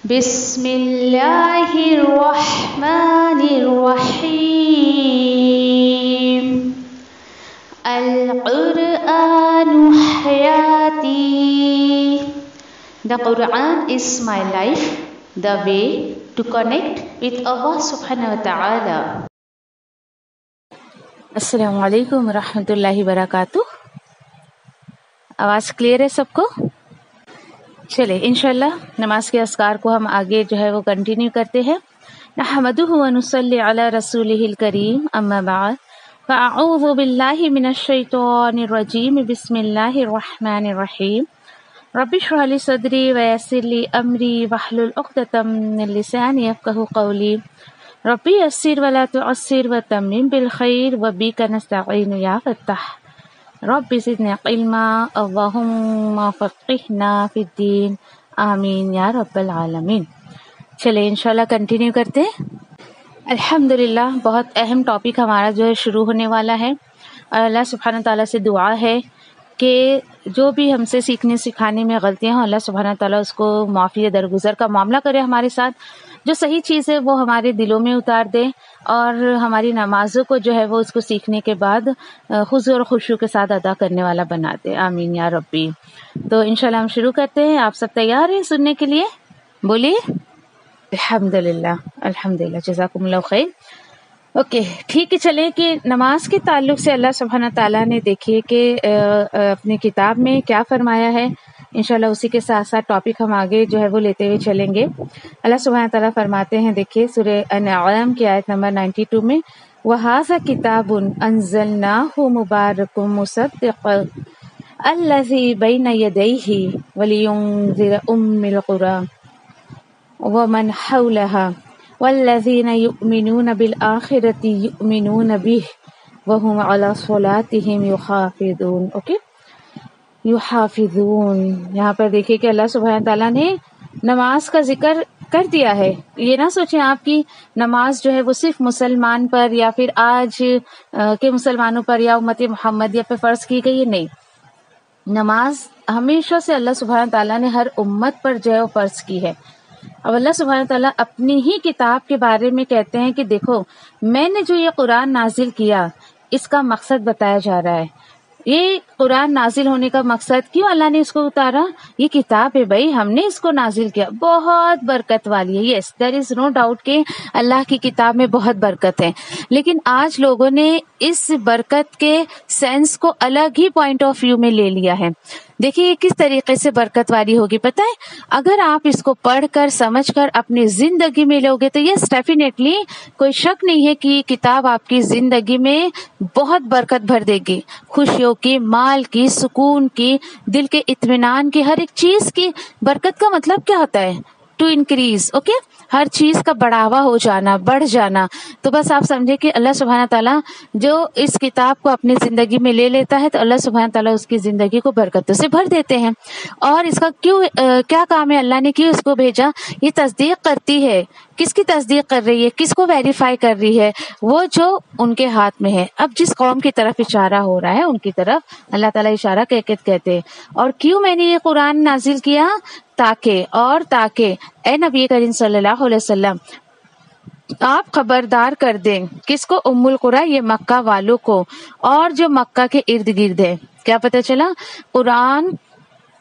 بسم اللہ الرحمن الرحیم القرآن حیاتی. The Quran is my life, the way to connect with Allah subhanahu wa ta'ala. السلام علیکم ورحمۃ اللہ وبرکاتہ. آواز کلیئر ہے سب کو؟ چلے انشاءاللہ نماز کے اذکار کو ہم آگے جو ہے وہ کنٹینیو کرتے ہیں. نحمدہ ونصلی علی رسولہ الکریم، اما بعد فاعوذ باللہ من الشیطان الرجیم. بسم اللہ الرحمن الرحیم. رب اشرح لی صدری ویسر لی امری واحلل عقدۃ من لسانی یفقہوا قولی. ربی یسر ولا تعسر وتمم بالخیر وبک نستعین یا فتاح. رب زدنا علما اللہم فقہنا فی الدین آمین یا رب العالمین. چلے انشاءاللہ کنٹینیو کرتے ہیں. الحمدللہ بہت اہم ٹاپک ہمارا جو ہے شروع ہونے والا ہے، اور اللہ سبحانہ تعالیٰ سے دعا ہے کہ جو بھی ہم سے سیکھنے سکھانے میں غلطیاں ہوں، اللہ سبحانہ تعالیٰ اس کو معافی درگزر کا معاملہ کرے ہمارے ساتھ. جو صحیح چیز ہے وہ ہمارے دلوں میں اتار دے، اور ہماری نمازوں کو جو ہے وہ اس کو سیکھنے کے بعد خضوع اور خشوع کے ساتھ ادا کرنے والا بنا دے. آمین یا ربی. تو انشاءاللہ ہم شروع کرتے ہیں. آپ سب تیار ہیں سننے کے لیے؟ بولیے. الحمدللہ الحمدللہ، جزاکم اللہ خیر. اوکے ٹھیک ہے. چلیں کہ نماز کے تعلق سے اللہ سبحانہ تعالیٰ نے دیکھیے کہ اپنی کتاب میں کیا فرمایا ہے. انشاءاللہ اسی کے ساتھ ساتھ ٹاپک ہم آگے جو ہے وہ لیتے ہوئے چلیں گے. اللہ سبحانہ تعالیٰ فرماتے ہیں، دیکھیے سورہ انعام کی آیت نمبر 92 میں، وَهَذَا كِتَابٌ أَنزَلْنَاهُ مُبَارَكٌ مُصَدِّقٌ الَّذِي بَيْنَ يَدَيْهِ وَلِيُنذِرَ أُمَّ الْقُرَىٰ وَمَنْ حَوْلَهَا وَالَّذِينَ يُؤْمِنُونَ بِالْآخِرَةِ يُؤْمِنُونَ بِهِ وَهُمْ عَلَىٰ صَلَاتِهِمْ يُحَافِظُونَ. اوکے یحافظون. یہاں پر دیکھیے کہ اللہ سبحانہ تعالیٰ نے نماز کا ذکر کر دیا ہے. یہ نہ سوچیں آپ کی نماز جو ہے وہ صرف مسلمان پر یا پھر آج کے مسلمانوں پر یا امت محمدیہ پہ فرض کی گئی ہے. نہیں، نماز ہمیشہ سے اللہ سبحانہ تعالیٰ نے ہر امت پر جو ہے وہ فرض کی ہے. اب اللہ سبحانہ تعالیٰ اپنی ہی کتاب کے بارے میں کہتے ہیں کہ دیکھو میں نے جو یہ قرآن نازل کیا اس کا مقصد بتایا جا رہا ہے. یہ قرآن نازل ہونے کا مقصد کیوں اللہ نے اس کو اتارا؟ یہ کتاب ہے بھائی، ہم نے اس کو نازل کیا، بہت برکت والی ہے. یس دیر از نو ڈاؤٹ کہ اللہ کی کتاب میں بہت برکت ہے، لیکن آج لوگوں نے اس برکت کے سینس کو الگ ہی پوائنٹ آف ویو میں لے لیا ہے. دیکھیے یہ کس طریقے سے برکت والی ہوگی پتہ ہے؟ اگر آپ اس کو پڑھ کر سمجھ کر اپنی زندگی میں لوگے تو یس ڈیفینیٹلی کوئی شک نہیں ہے کہ یہ کتاب آپ کی زندگی میں بہت برکت بھر دے گی. خوشیوں کی، مال کی، سکون کی، دل کے اطمینان کی، ہر ایک چیز کی. برکت کا مطلب کیا ہوتا ہے؟ To increase. اوکے ہر چیز کا بڑھاوا ہو جانا، بڑھ جانا. تو بس آپ سمجھے کہ اللہ سبحانہ تعالیٰ جو اس کتاب کو اپنی زندگی میں لے لیتا ہے تو اللہ سبحانہ تعالیٰ اس کی زندگی کو برکتوں سے بھر دیتے ہیں. اور اس کا کیا کام ہے؟ اللہ نے کیوں اس کو بھیجا؟ یہ تصدیق کرتی ہے. کس کی تصدیق کر رہی ہے؟ کس کو ویریفائی کر رہی ہے؟ وہ جو ان کے ہاتھ میں ہے. اب جس قوم کی طرف اشارہ ہو رہا ہے ان کی طرف اللہ تعالیٰ اشارہ کہتے ہیں. اور کیوں میں نے یہ قرآن نازل کیا؟ تاکہ اے نبی کریم صلی اللہ علیہ وسلم آپ خبردار کر دیں. کس کو؟ ام القریٰ، یہ مکہ والوں کو، اور جو مکہ کے ارد گرد ہے. کیا پتہ چلا؟ قرآن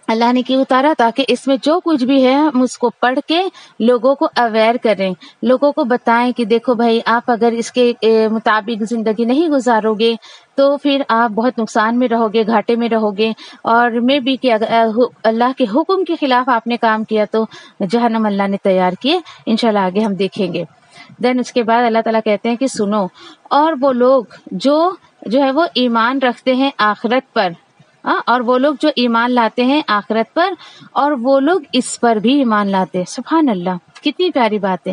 اللہ نے کیوں اتارا؟ تاکہ اس میں جو کچھ بھی ہے ہم اس کو پڑھ کے لوگوں کو اویئر کریں، لوگوں کو بتائیں کہ دیکھو بھائی آپ اگر اس کے مطابق زندگی نہیں گزارو گے تو پھر آپ بہت نقصان میں رہو گے، گھاٹے میں رہو گے. اور میں بھی کہ اللہ کے حکم کے خلاف آپ نے کام کیا تو جہنم اللہ نے تیار کیے. انشاءاللہ آگے ہم دیکھیں گے. دین اس کے بعد اللہ تعالیٰ کہتے ہیں کہ سنو، اور وہ لوگ جو ہے وہ ایمان رکھتے ہیں آخرت پر، اور وہ لوگ جو ایمان لاتے ہیں آخرت پر، اور وہ لوگ اس پر بھی ایمان لاتے ہیں. سبحان اللہ، کتنی پیاری بات ہے.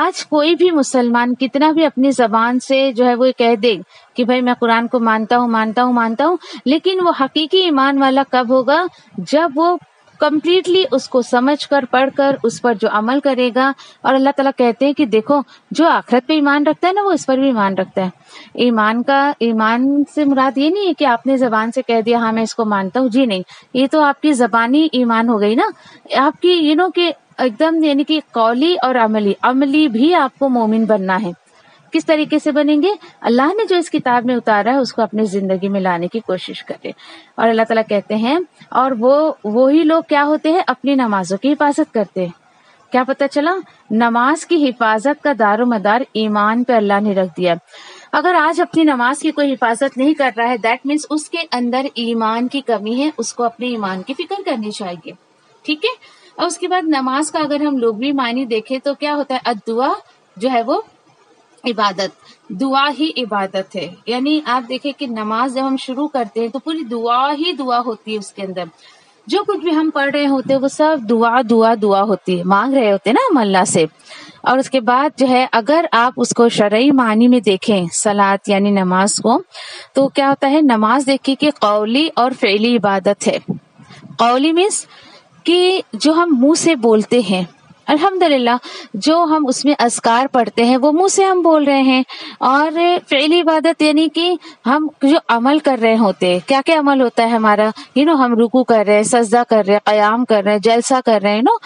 آج کوئی بھی مسلمان کتنا بھی اپنی زبان سے جو ہے وہ کہہ دے کہ بھائی میں قرآن کو مانتا ہوں، لیکن وہ حقیقی ایمان والا کب ہوگا؟ جب وہ کمپلیٹلی اس کو سمجھ کر، پڑھ کر اس پر جو عمل کرے گا. اور اللہ تعالیٰ کہتے ہیں کہ دیکھو جو آخرت پہ ایمان رکھتا ہے نا وہ اس پر بھی ایمان رکھتا ہے. ایمان سے مراد یہ نہیں ہے کہ آپ نے زبان سے کہہ دیا ہاں میں اس کو مانتا ہوں. جی نہیں، یہ تو آپ کی زبانی ایمان ہو گئی نا. آپ کی کہ ایک دم یعنی کہ قولی اور عملی بھی آپ کو مومن بننا ہے. کس طریقے سے بنیں گے؟ اللہ نے جو اس کتاب میں اتارا ہے اس کو اپنی زندگی میں لانے کی کوشش کرے. اور اللہ تعالیٰ کہتے ہیں اور وہی لوگ کیا ہوتے ہیں؟ اپنی نمازوں کی حفاظت کرتے ہیں. کیا پتہ چلا؟ نماز کی حفاظت کا دار و مدار ایمان پہ اللہ نے رکھ دیا. اگر آج اپنی نماز کی کوئی حفاظت نہیں کر رہا ہے، دیٹ مینس اس کے اندر ایمان کی کمی ہے، اس کو اپنے ایمان کی فکر کرنی چاہیے. ٹھیک ہے. اور اس کے بعد نماز کا اگر ہم لوگ بھی معنی دیکھیں تو کیا ہوتا ہے؟ الدعا جو ہے وہ عبادت، دعا ہی عبادت ہے. یعنی آپ دیکھیں کہ نماز جب ہم شروع کرتے ہیں تو پوری دعا ہی دعا ہوتی ہے. اس کے اندر جو کچھ بھی ہم پڑھ رہے ہوتے ہیں وہ سب دعا دعا دعا ہوتی ہے، مانگ رہے ہوتے ہیں نا ہم اللہ سے. اور اس کے بعد جو ہے اگر آپ اس کو شرعی معنی میں دیکھیں صلاۃ یعنی نماز کو، تو کیا ہوتا ہے؟ نماز دیکھیے کہ قولی اور فعلی عبادت ہے. قولی مینس کہ جو ہم منہ سے بولتے ہیں، الحمدللہ جو ہم اس میں اذکار پڑھتے ہیں وہ منہ سے ہم بول رہے ہیں. اور فعلی عبادت یعنی کہ ہم جو عمل کر رہے ہوتے ہیں. کیا کیا عمل ہوتا ہے ہمارا؟ ہم رکوع کر رہے ہیں، سجدہ کر رہے ہیں، قیام کر رہے ہیں، جلسہ کر رہے ہیں،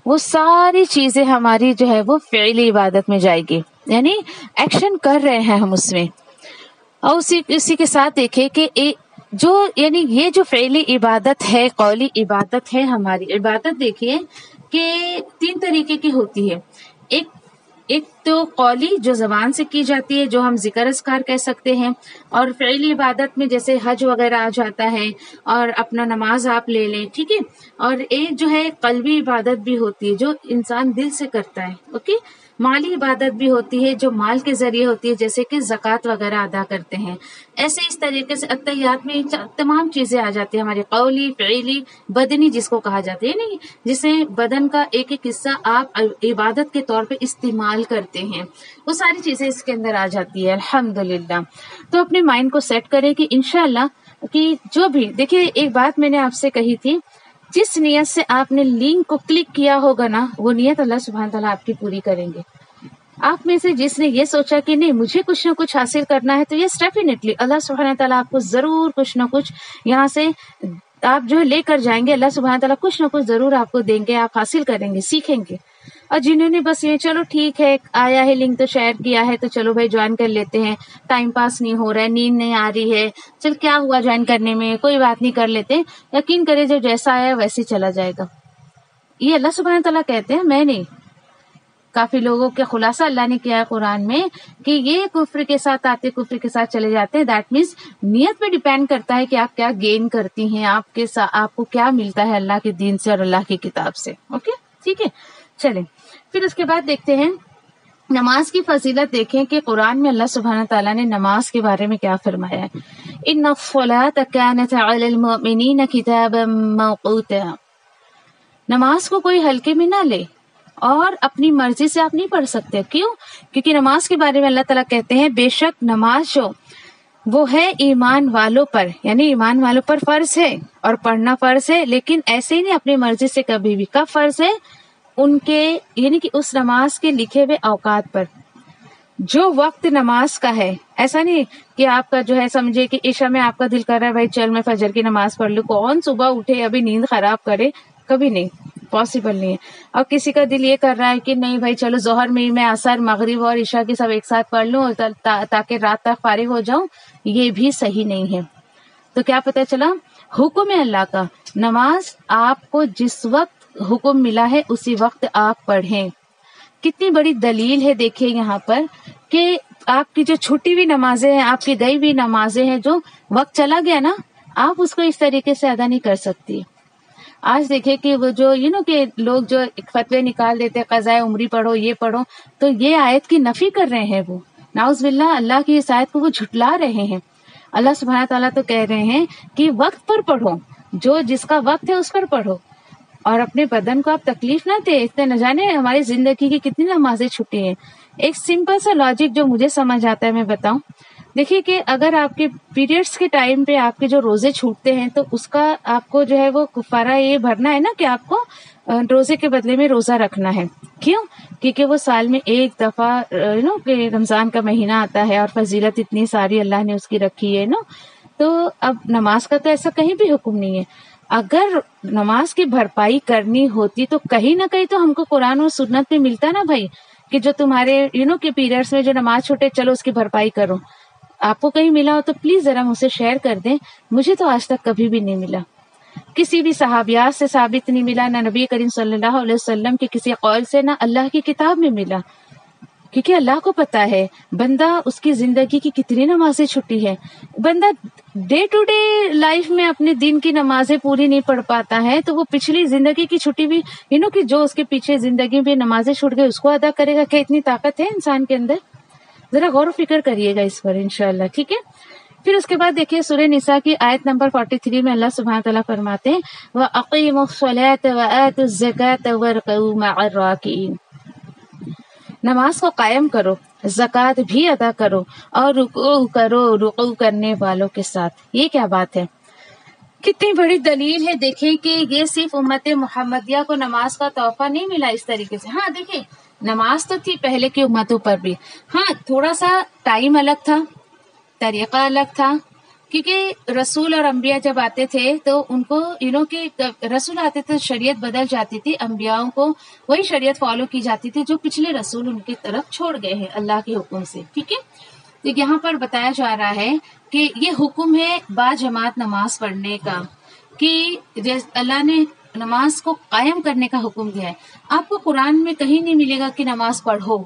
وہ ساری چیزیں ہماری جو ہے وہ فعلی عبادت میں جائے گی. یعنی ایکشن کر رہے ہیں ہم اس میں. اور اسی کے ساتھ دیکھیں کہ یعنی یہ جو فعلی عبادت ہے، قولی عبادت ہے، ہماری عبادت دیکھیے کہ 3 طریقے کی ہوتی ہے. ایک تو قولی جو زبان سے کی جاتی ہے، جو ہم ذکر اذکار کہہ سکتے ہیں. اور فعلی عبادت میں جیسے حج وغیرہ آ جاتا ہے، اور اپنا نماز آپ لے لیں. ٹھیک ہے. اور ایک جو ہے قلبی عبادت بھی ہوتی ہے جو انسان دل سے کرتا ہے. اوکے. مالی عبادت بھی ہوتی ہے جو مال کے ذریعے ہوتی ہے، جیسے کہ زکوٰۃ وغیرہ ادا کرتے ہیں. ایسے اس طریقے سے عطیات میں تمام چیزیں آ جاتی ہیں ہماری، قولی، فعلی، بدنی جس کو کہا جاتا ہے، نہیں جسے بدن کا ایک ایک حصہ آپ عبادت کے طور پہ استعمال کرتے ہیں، وہ ساری چیزیں اس کے اندر آ جاتی ہے. الحمدللہ. تو اپنے مائنڈ کو سیٹ کریں کہ انشاءاللہ کہ جو بھی دیکھیے، ایک بات میں نے آپ سے کہی تھی، جس نیت سے آپ نے لنک کو کلک کیا ہوگا نا، وہ نیت اللہ سبحانہ تعالیٰ آپ کی پوری کریں گے. آپ میں سے جس نے یہ سوچا کہ نہیں مجھے کچھ نہ کچھ حاصل کرنا ہے، تو یس ڈیفینیٹلی اللہ سبحانہ تعالیٰ آپ کو ضرور کچھ نہ کچھ یہاں سے آپ جو ہے لے کر جائیں گے. اللہ سبحانہ تعالیٰ کچھ نہ کچھ ضرور آپ کو دیں گے، آپ حاصل کریں گے، سیکھیں گے. اور جنہوں نے بس یہ چلو ٹھیک ہے آیا ہے لنک تو شیئر کیا ہے تو چلو بھائی جوائن کر لیتے ہیں، ٹائم پاس نہیں ہو رہا ہے، نیند نہیں آ رہی ہے، چل کیا ہوا جوائن کرنے میں، کوئی بات نہیں، کر لیتے. یقین کرے جو جیسا آیا ویسے چلا جائے گا. یہ اللہ سبحانہ تعالیٰ کہتے ہیں، میں نہیں. کافی لوگوں کے خلاصہ اللہ نے کیا ہے قرآن میں کہ یہ کفر کے ساتھ آتے، کفر کے ساتھ چلے جاتے ہیں. دیٹ مینس نیت پہ ڈیپینڈ کرتا ہے کہ آپ کیا گین کرتی ہیں، آپ کو کیا ملتا ہے اللہ کے دین سے اور اللہ کی کتاب سے. اوکے. ٹھیک ہے. چلیں پھر اس کے بعد دیکھتے ہیں نماز کی فضیلت. دیکھیں کہ قرآن میں اللہ سبحانہ تعالیٰ نے نماز کے بارے میں کیا فرمایا ہے. ان الصلاۃ کانت علی المؤمنین کتابا موقوتا. نماز کو کوئی ہلکے میں نہ لے اور اپنی مرضی سے آپ نہیں پڑھ سکتے. کیوں؟ کیونکہ نماز کے بارے میں اللہ تعالیٰ کہتے ہیں بے شک نماز جو وہ ہے ایمان والوں پر، یعنی ایمان والوں پر فرض ہے اور پڑھنا فرض ہے، لیکن ایسے ہی نہیں اپنی مرضی سے کبھی بھی. کب فرض ہے؟ ان کے یعنی کہ اس نماز کے لکھے ہوئے اوقات پر، جو وقت نماز کا ہے. ایسا نہیں کہ آپ کا جو ہے سمجھے کہ عشاء میں آپ کا دل کر رہا ہے بھائی چل میں فجر کی نماز پڑھ لوں، کون صبح اٹھے ابھی نیند خراب کرے، کبھی نہیں، پاسبل نہیں ہے. اور کسی کا دل یہ کر رہا ہے کہ نہیں بھائی چلو ظہر میں میں عصر مغرب اور عشاء کی سب ایک ساتھ پڑھ لوں تاکہ رات تک فارغ ہو جاؤں، یہ بھی صحیح نہیں ہے. تو کیا پتہ چلا؟ حکم ہے اللہ کا، نماز آپ کو جس وقت حکم ملا ہے اسی وقت آپ پڑھیں. کتنی بڑی دلیل ہے دیکھیں یہاں پر کہ آپ کی جو چھٹی ہوئی نمازیں ہیں، آپ کی گئی ہوئی نمازیں ہیں، جو وقت چلا گیا نا آپ اس کو اس طریقے سے ادا نہیں کر سکتی. آج دیکھیں کہ وہ جو کہ لوگ جو فتوے نکال دیتے قضائے عمری پڑھو، یہ پڑھو، تو یہ آیت کی نفی کر رہے ہیں. وہ نعوذ باللہ اللہ کی اس آیت کو وہ جھٹلا رہے ہیں. اللہ سبحانہ تعالیٰ تو کہہ رہے ہیں کہ وقت پر پڑھو، جو جس کا وقت ہے اس پر پڑھو، اور اپنے بدن کو آپ تکلیف نہ دے. اتنے نہ جانے ہماری زندگی کی کتنی نمازیں چھٹی ہیں. ایک سمپل سا لاجک جو مجھے سمجھ آتا ہے میں بتاؤں. دیکھیے کہ اگر آپ کے پیریڈس کے ٹائم پہ آپ کے جو روزے چھوٹتے ہیں تو اس کا آپ کو جو ہے وہ کفارہ یہ بھرنا ہے نا کہ آپ کو روزے کے بدلے میں روزہ رکھنا ہے. کیوں؟ کیونکہ وہ سال میں ایک دفعہ کہ رمضان کا مہینہ آتا ہے اور فضیلت اتنی ساری اللہ نے اس کی رکھی ہے تو اب نماز کا تو ایسا کہیں بھی حکم نہیں ہے. اگر نماز کی بھرپائی کرنی ہوتی تو کہیں نہ کہیں تو ہم کو قرآن اور سنت میں ملتا نا بھائی کہ جو تمہارے کہ پیریڈس میں جو نماز چھوٹے چلو اس کی بھرپائی کرو. آپ کو کہیں ملا ہو تو پلیز ذرا مجھ سے شیئر کر دیں. مجھے تو آج تک کبھی بھی نہیں ملا، کسی بھی صحابیات سے ثابت نہیں ملا، نہ نبی کریم صلی اللہ علیہ وسلم کے کسی قول سے، نہ اللہ کی کتاب میں ملا. کیونکہ اللہ کو پتا ہے بندہ اس کی زندگی کی کتنی نمازیں چھٹی ہے. بندہ ڈے ٹو ڈے لائف میں اپنے دن کی نمازیں پوری نہیں پڑھ پاتا ہے تو وہ پچھلی زندگی کی چھٹی بھی کہ جو اس کے پیچھے زندگی میں نمازیں چھوٹ گئی اس کو ادا کرے گا. کیا اتنی طاقت ہے انسان کے اندر؟ ذرا غور و فکر کریے گا اس پر انشاءاللہ. ٹھیک ہے. پھر اس کے بعد دیکھیے سورہ نساء کی آیت نمبر 43 میں اللہ سبحانہ تعالیٰ فرماتے ہیں وَأَقِيمُوا الصَّلَاةَ وَآتُوا الزَّكَاةَ وَارْكَعُوا مَعَ الرَّاكِعِينَ. نماز کو قائم کرو، زکوٰۃ بھی ادا کرو اور رکوع کرنے والوں کے ساتھ. یہ کیا بات ہے؟ کتنی بڑی دلیل ہے. دیکھیں کہ یہ صرف امت محمدیہ کو نماز کا تحفہ نہیں ملا اس طریقے سے. ہاں دیکھیں نماز تو تھی پہلے کی امتوں پر بھی، ہاں تھوڑا سا ٹائم الگ تھا، طریقہ الگ تھا، کیونکہ رسول اور انبیاء جب آتے تھے تو ان کو کہ رسول آتے تھے شریعت بدل جاتی تھی، انبیاءوں کو وہی شریعت فالو کی جاتی تھی جو پچھلے رسول ان کی طرف چھوڑ گئے ہیں اللہ کے حکم سے. ٹھیک ہے. تو یہاں پر بتایا جا رہا ہے کہ یہ حکم ہے با جماعت نماز پڑھنے کا، کہ اللہ نے نماز کو قائم کرنے کا حکم دیا ہے. آپ کو قرآن میں کہیں نہیں ملے گا کہ نماز پڑھو،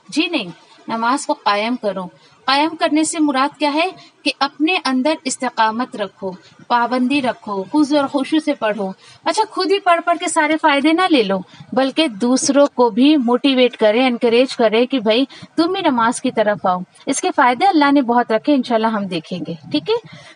جی نہیں، نماز کو قائم کرو. قائم کرنے سے مراد کیا ہے کہ اپنے اندر استقامت رکھو، پابندی رکھو، خضوع اور خشوع سے پڑھو. اچھا خود ہی پڑھ کے سارے فائدے نہ لے لو، بلکہ دوسروں کو بھی موٹیویٹ کرے، انکریج کرے کہ بھائی تم بھی نماز کی طرف آؤ. اس کے فائدے اللہ نے بہت رکھے، انشاءاللہ ہم دیکھیں گے. ٹھیک ہے.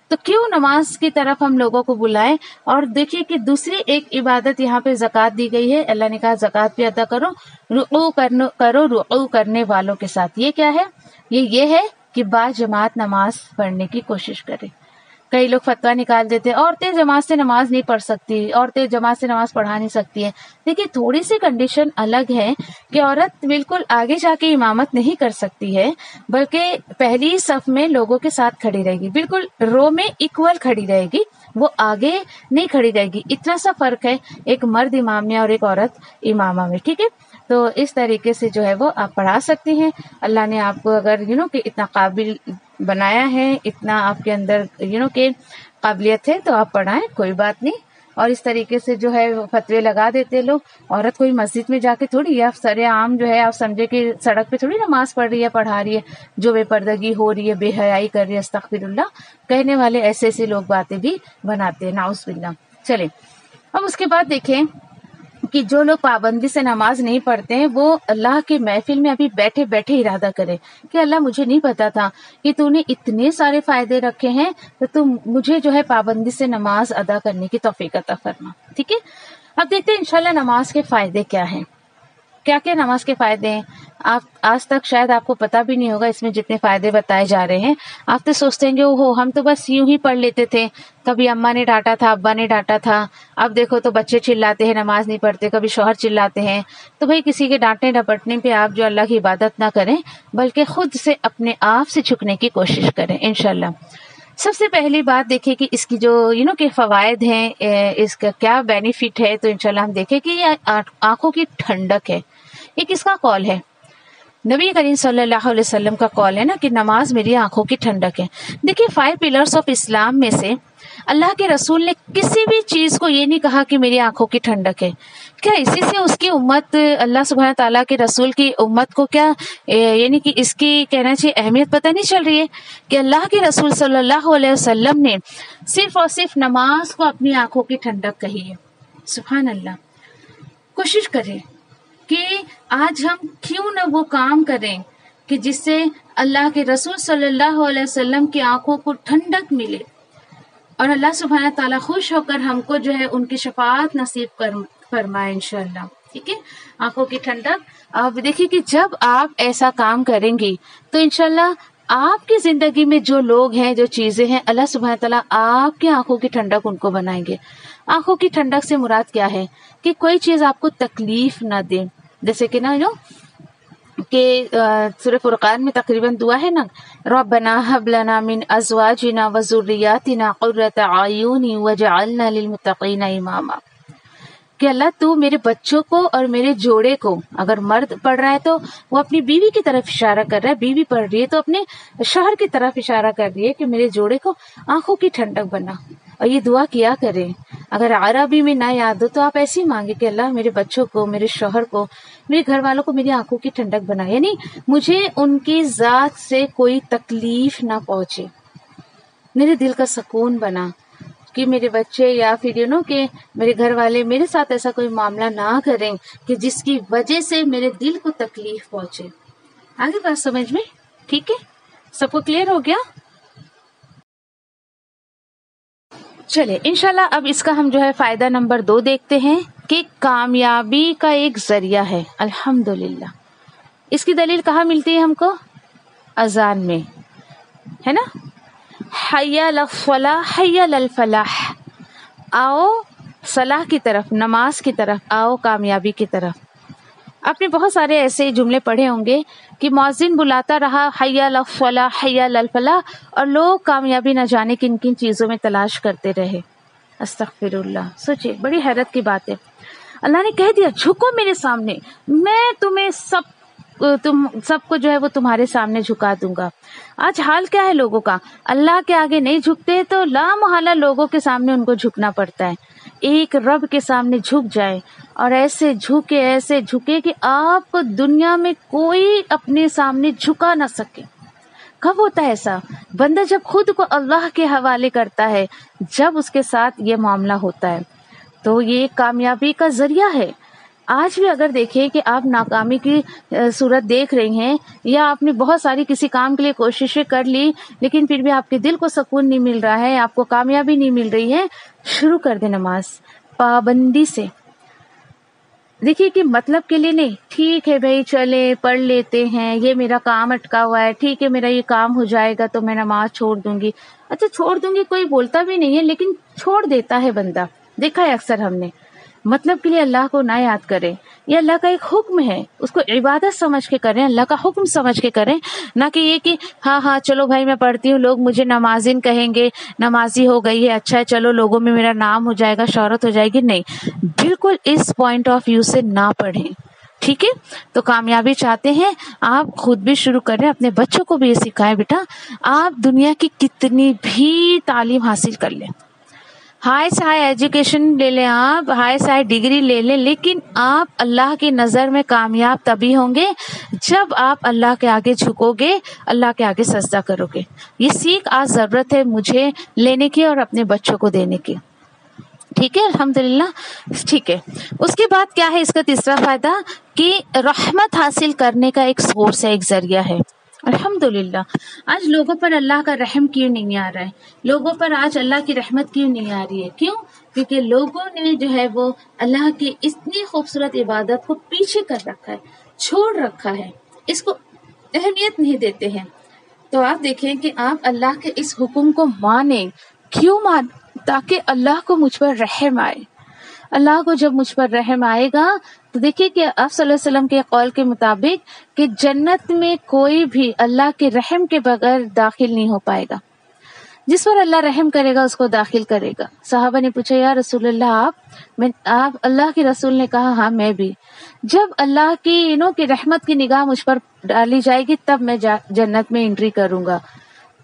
تو کیوں نماز کی طرف ہم لوگوں کو بلائیں. اور دیکھیے کہ دوسری ایک عبادت یہاں پہ زکوٰۃ دی گئی ہے. اللہ نے کہا زکوٰۃ بھی ادا کرو، رکوع کرنے والوں کے ساتھ. یہ کیا ہے؟ یہ ہے کہ با جماعت نماز پڑھنے کی کوشش کرے. کئی لوگ فتویٰ نکال دیتے عورتیں جماعت سے نماز نہیں پڑھ سکتی، عورتیں جماعت سے نماز پڑھا نہیں سکتی ہیں. دیکھیے تھوڑی سی کنڈیشن الگ ہے کہ عورت بالکل آگے جا کے امامت نہیں کر سکتی ہے، بلکہ پہلی صف میں لوگوں کے ساتھ کھڑی رہے گی، بالکل رو میں ایکول کھڑی رہے گی، وہ آگے نہیں کھڑی رہے گی. اتنا سا فرق ہے ایک مرد امام میں اور ایک عورت امامہ میں. ٹھیک ہے. تو اس طریقے سے جو ہے وہ آپ پڑھا سکتے ہیں. اللہ نے آپ کو اگر کہ اتنا قابل بنایا ہے، اتنا آپ کے اندر کہ قابلیت ہے تو آپ پڑھائیں، کوئی بات نہیں. اور اس طریقے سے جو ہے فتوے لگا دیتے لوگ. عورت کوئی مسجد میں جا کے تھوڑی یا سر عام جو ہے آپ سمجھے کہ سڑک پہ تھوڑی نماز پڑھ رہی ہے، پڑھا رہی ہے، جو بے پردگی ہو رہی ہے، بے حیائی کر رہی ہے، استغفر اللہ کہنے والے ایسے لوگ باتیں بھی بناتے ہیں، نعوذ باللہ. چلیں اب اس کے بعد دیکھیں کہ جو لوگ پابندی سے نماز نہیں پڑھتے ہیں وہ اللہ کے محفل میں ابھی بیٹھے بیٹھے ارادہ کرے کہ اللہ مجھے نہیں پتا تھا کہ تو نے اتنے سارے فائدے رکھے ہیں، تو تم مجھے جو ہے پابندی سے نماز ادا کرنے کی توفیق عطا فرما. ٹھیک ہے. اب دیکھتے ہیں انشاءاللہ نماز کے فائدے کیا ہیں، کیا کیا نماز کے فائدے ہیں. آپ آج تک شاید آپ کو پتا بھی نہیں ہوگا اس میں جتنے فائدے بتائے جا رہے ہیں. آپ تو سوچتے ہیں کہ ہم تو بس یوں ہی پڑھ لیتے تھے، کبھی اماں نے ڈانٹا تھا، ابا نے ڈانٹا تھا، اب دیکھو تو بچے چلاتے ہیں نماز نہیں پڑھتے، کبھی شوہر چلاتے ہیں. تو بھئی کسی کے ڈانٹنے ڈپٹنے پہ آپ جو اللہ کی عبادت نہ کریں، بلکہ خود سے اپنے آپ سے جھکنے کی کوشش کریں انشاءاللہ. سب سے پہلی بات دیکھیں کہ اس کی جو کہ فوائد ہیں، اس کا کیا بینیفٹ ہے. تو انشاءاللہ ہم دیکھیں کہ یہ آنکھوں کی ٹھنڈک ہے. یہ کس کا قول ہے؟ نبی کریم صلی اللہ علیہ وسلم کا قول ہے نا کہ نماز میری آنکھوں کی ٹھنڈک ہے. دیکھیے 5 پلرز آف اسلام میں سے اللہ کے رسول نے کسی بھی چیز کو یہ نہیں کہا کہ میری آنکھوں کی ٹھنڈک ہے. کیا اسی سے اس کی امت، اللہ سبحانہ تعالیٰ کے رسول کی امت کو کیا کہ اس کی کہنا چاہیے اہمیت پتہ نہیں چل رہی ہے کہ اللہ کے رسول صلی اللہ علیہ وسلم نے صرف اور صرف نماز کو اپنی آنکھوں کی ٹھنڈک کہی ہے. سبحان اللہ. کوشش کریں کہ آج ہم کیوں نہ وہ کام کریں کہ جس سے اللہ کے رسول صلی اللہ علیہ وسلم کی آنکھوں کو ٹھنڈک ملے اور اللہ سبحانہ تعالیٰ خوش ہو کر ہم کو جو ہے ان کی شفاعت نصیب فرمائے انشاءاللہ. ٹھیک ہے. آنکھوں کی ٹھنڈک. اب دیکھیے کہ جب آپ ایسا کام کریں گی تو انشاءاللہ آپ کی زندگی میں جو لوگ ہیں، جو چیزیں ہیں، اللہ سبحانہ تعالیٰ آپ کی آنکھوں کی ٹھنڈک ان کو بنائیں گے. آنکھوں کی ٹھنڈک سے مراد کیا ہے کہ کوئی چیز آپ کو تکلیف نہ دے. جیسے کہ کہ سورہ فرقان میں تقریباً دعا ہے نا، ربنا هب لنا من ازواجنا وذرياتنا قرة اعین واجعلنا للمتقین اماما، کہ اللہ تو میرے بچوں کو اور میرے جوڑے کو، اگر مرد پڑھ رہا ہے تو وہ اپنی بیوی کی طرف اشارہ کر رہا ہے، بیوی پڑھ رہی ہے تو اپنے شوہر کی طرف اشارہ کر رہی ہے کہ میرے جوڑے کو آنکھوں کی ٹھنڈک بنا۔ اور یہ دعا کیا کریں، اگر عربی میں نہ یاد ہو تو آپ ایسے ہی مانگے کہ اللہ میرے بچوں کو، میرے شوہر کو، میرے گھر والوں کو میری آنکھوں کی ٹھنڈک بنا، یعنی مجھے ان کی ذات سے کوئی تکلیف نہ پہنچے، میرے دل کا سکون بنا کہ میرے بچے یا پھر کہ میرے گھر والے میرے ساتھ ایسا کوئی معاملہ نہ کریں کہ جس کی وجہ سے میرے دل کو تکلیف پہنچے۔ آگے بات سمجھ میں؟ ٹھیک ہے، سب کو کلیئر ہو گیا؟ چلے انشاءاللہ اب اس کا ہم فائدہ نمبر 2 دیکھتے ہیں کہ کامیابی کا ایک ذریعہ ہے الحمدللہ۔ اس کی دلیل کہاں ملتی ہے ہم کو؟ اذان میں، ہے نا، حی علی الصلاح حی علی الفلاح، آؤ صلاح کی طرف، نماز کی طرف آؤ، کامیابی کی طرف۔ آپ نے بہت سارے ایسے جملے پڑھے ہوں گے کہ مؤذن بلاتا رہا حی علی الصلاح حی علی الفلاح، اور لوگ کامیابی نہ جانے کن کن چیزوں میں تلاش کرتے رہے۔ استغفر اللہ، سوچے بڑی حیرت کی بات ہے۔ اللہ نے کہہ دیا جھکو میرے سامنے، میں تمہیں تم سب کو وہ تمہارے سامنے جھکا دوں گا۔ آج حال کیا ہے لوگوں کا؟ اللہ کے آگے نہیں جھکتے تو لا محالہ لوگوں کے سامنے ان کو جھکنا پڑتا ہے۔ ایک رب کے سامنے جھک جائے اور ایسے جھکے کہ آپ کو دنیا میں کوئی اپنے سامنے جھکا نہ سکے۔ کب ہوتا ہے ایسا؟ بندہ جب خود کو اللہ کے حوالے کرتا ہے، جب اس کے ساتھ یہ معاملہ ہوتا ہے تو یہ کامیابی کا ذریعہ ہے۔ آج بھی اگر دیکھیں کہ آپ ناکامی کی صورت دیکھ رہی ہیں، یا آپ نے بہت ساری کسی کام کے لیے کوششیں کر لی لیکن پھر بھی آپ کے دل کو سکون نہیں مل رہا ہے، آپ کو کامیابی نہیں مل رہی ہے، شروع کر دیں نماز پابندی سے۔ دیکھیے کہ مطلب کے لیے نہیں، ٹھیک ہے بھائی چلے پڑھ لیتے ہیں، یہ میرا کام اٹکا ہوا ہے، ٹھیک ہے میرا یہ کام ہو جائے گا تو میں نماز چھوڑ دوں گی۔ اچھا چھوڑ دوں گی کوئی بولتا بھی نہیں ہے، لیکن چھوڑ دیتا ہے بندہ، دیکھا ہے اکثر ہم نے۔ مطلب کے لیے اللہ کو نہ یاد کریں، یہ اللہ کا ایک حکم ہے، اس کو عبادت سمجھ کے کریں، اللہ کا حکم سمجھ کے کریں، نہ کہ یہ کہ ہاں چلو بھائی میں پڑھتی ہوں، لوگ مجھے نمازن کہیں گے، نمازی ہو گئی ہے، اچھا ہے چلو لوگوں میں میرا نام ہو جائے گا، شہرت ہو جائے گی۔ نہیں، بالکل اس پوائنٹ آف ویو سے نہ پڑھیں، ٹھیک ہے؟ تو کامیابی چاہتے ہیں آپ خود بھی شروع کریں، اپنے بچوں کو بھی یہ سکھائیں، بیٹا آپ دنیا کی کتنی بھی تعلیم حاصل کر لیں، ہائی سے ہائی ایجوکیشن لے لیں، آپ ہائی سے ہائی ڈگری لے لیں، لیکن آپ اللہ کی نظر میں کامیاب تبھی ہوں گے جب آپ اللہ کے آگے جھکو گے، اللہ کے آگے سجدہ کرو گے۔ یہ سیکھ آج ضرورت ہے مجھے لینے کی اور اپنے بچوں کو دینے کی، ٹھیک ہے؟ الحمدللہ، ٹھیک ہے۔ اس کے بعد کیا ہے اس کا تیسرا فائدہ؟ کہ رحمت حاصل کرنے کا ایک سورس ہے، ایک ذریعہ ہے۔ الحمدللہ آج لوگوں پر اللہ کا رحم کیوں نہیں آ رہا ہے؟ لوگوں پر آج اللہ کی رحمت کیوں نہیں آ رہی ہے؟ کیوں؟ کیونکہ لوگوں نے وہ اللہ کی اتنی خوبصورت عبادت کو پیچھے کر رکھا ہے، چھوڑ رکھا ہے، اس کو اہمیت نہیں دیتے ہیں۔ تو آپ دیکھیں کہ آپ اللہ کے اس حکم کو مانیں، کیوں تاکہ اللہ کو مجھ پر رحم آئے۔ اللہ کو جب مجھ پر رحم آئے گا تو دیکھیے کہ آپ صلی اللہ علیہ وسلم کے قول کے مطابق کہ جنت میں کوئی بھی اللہ کے رحم کے بغیر داخل نہیں ہو پائے گا، جس پر اللہ رحم کرے گا اس کو داخل کرے گا۔ صحابہ نے پوچھا یا رسول اللہ آپ اللہ کے رسول نے کہا ہاں میں بھی، جب اللہ کی کی رحمت کی نگاہ مجھ پر ڈالی جائے گی تب میں جنت میں انٹری کروں گا،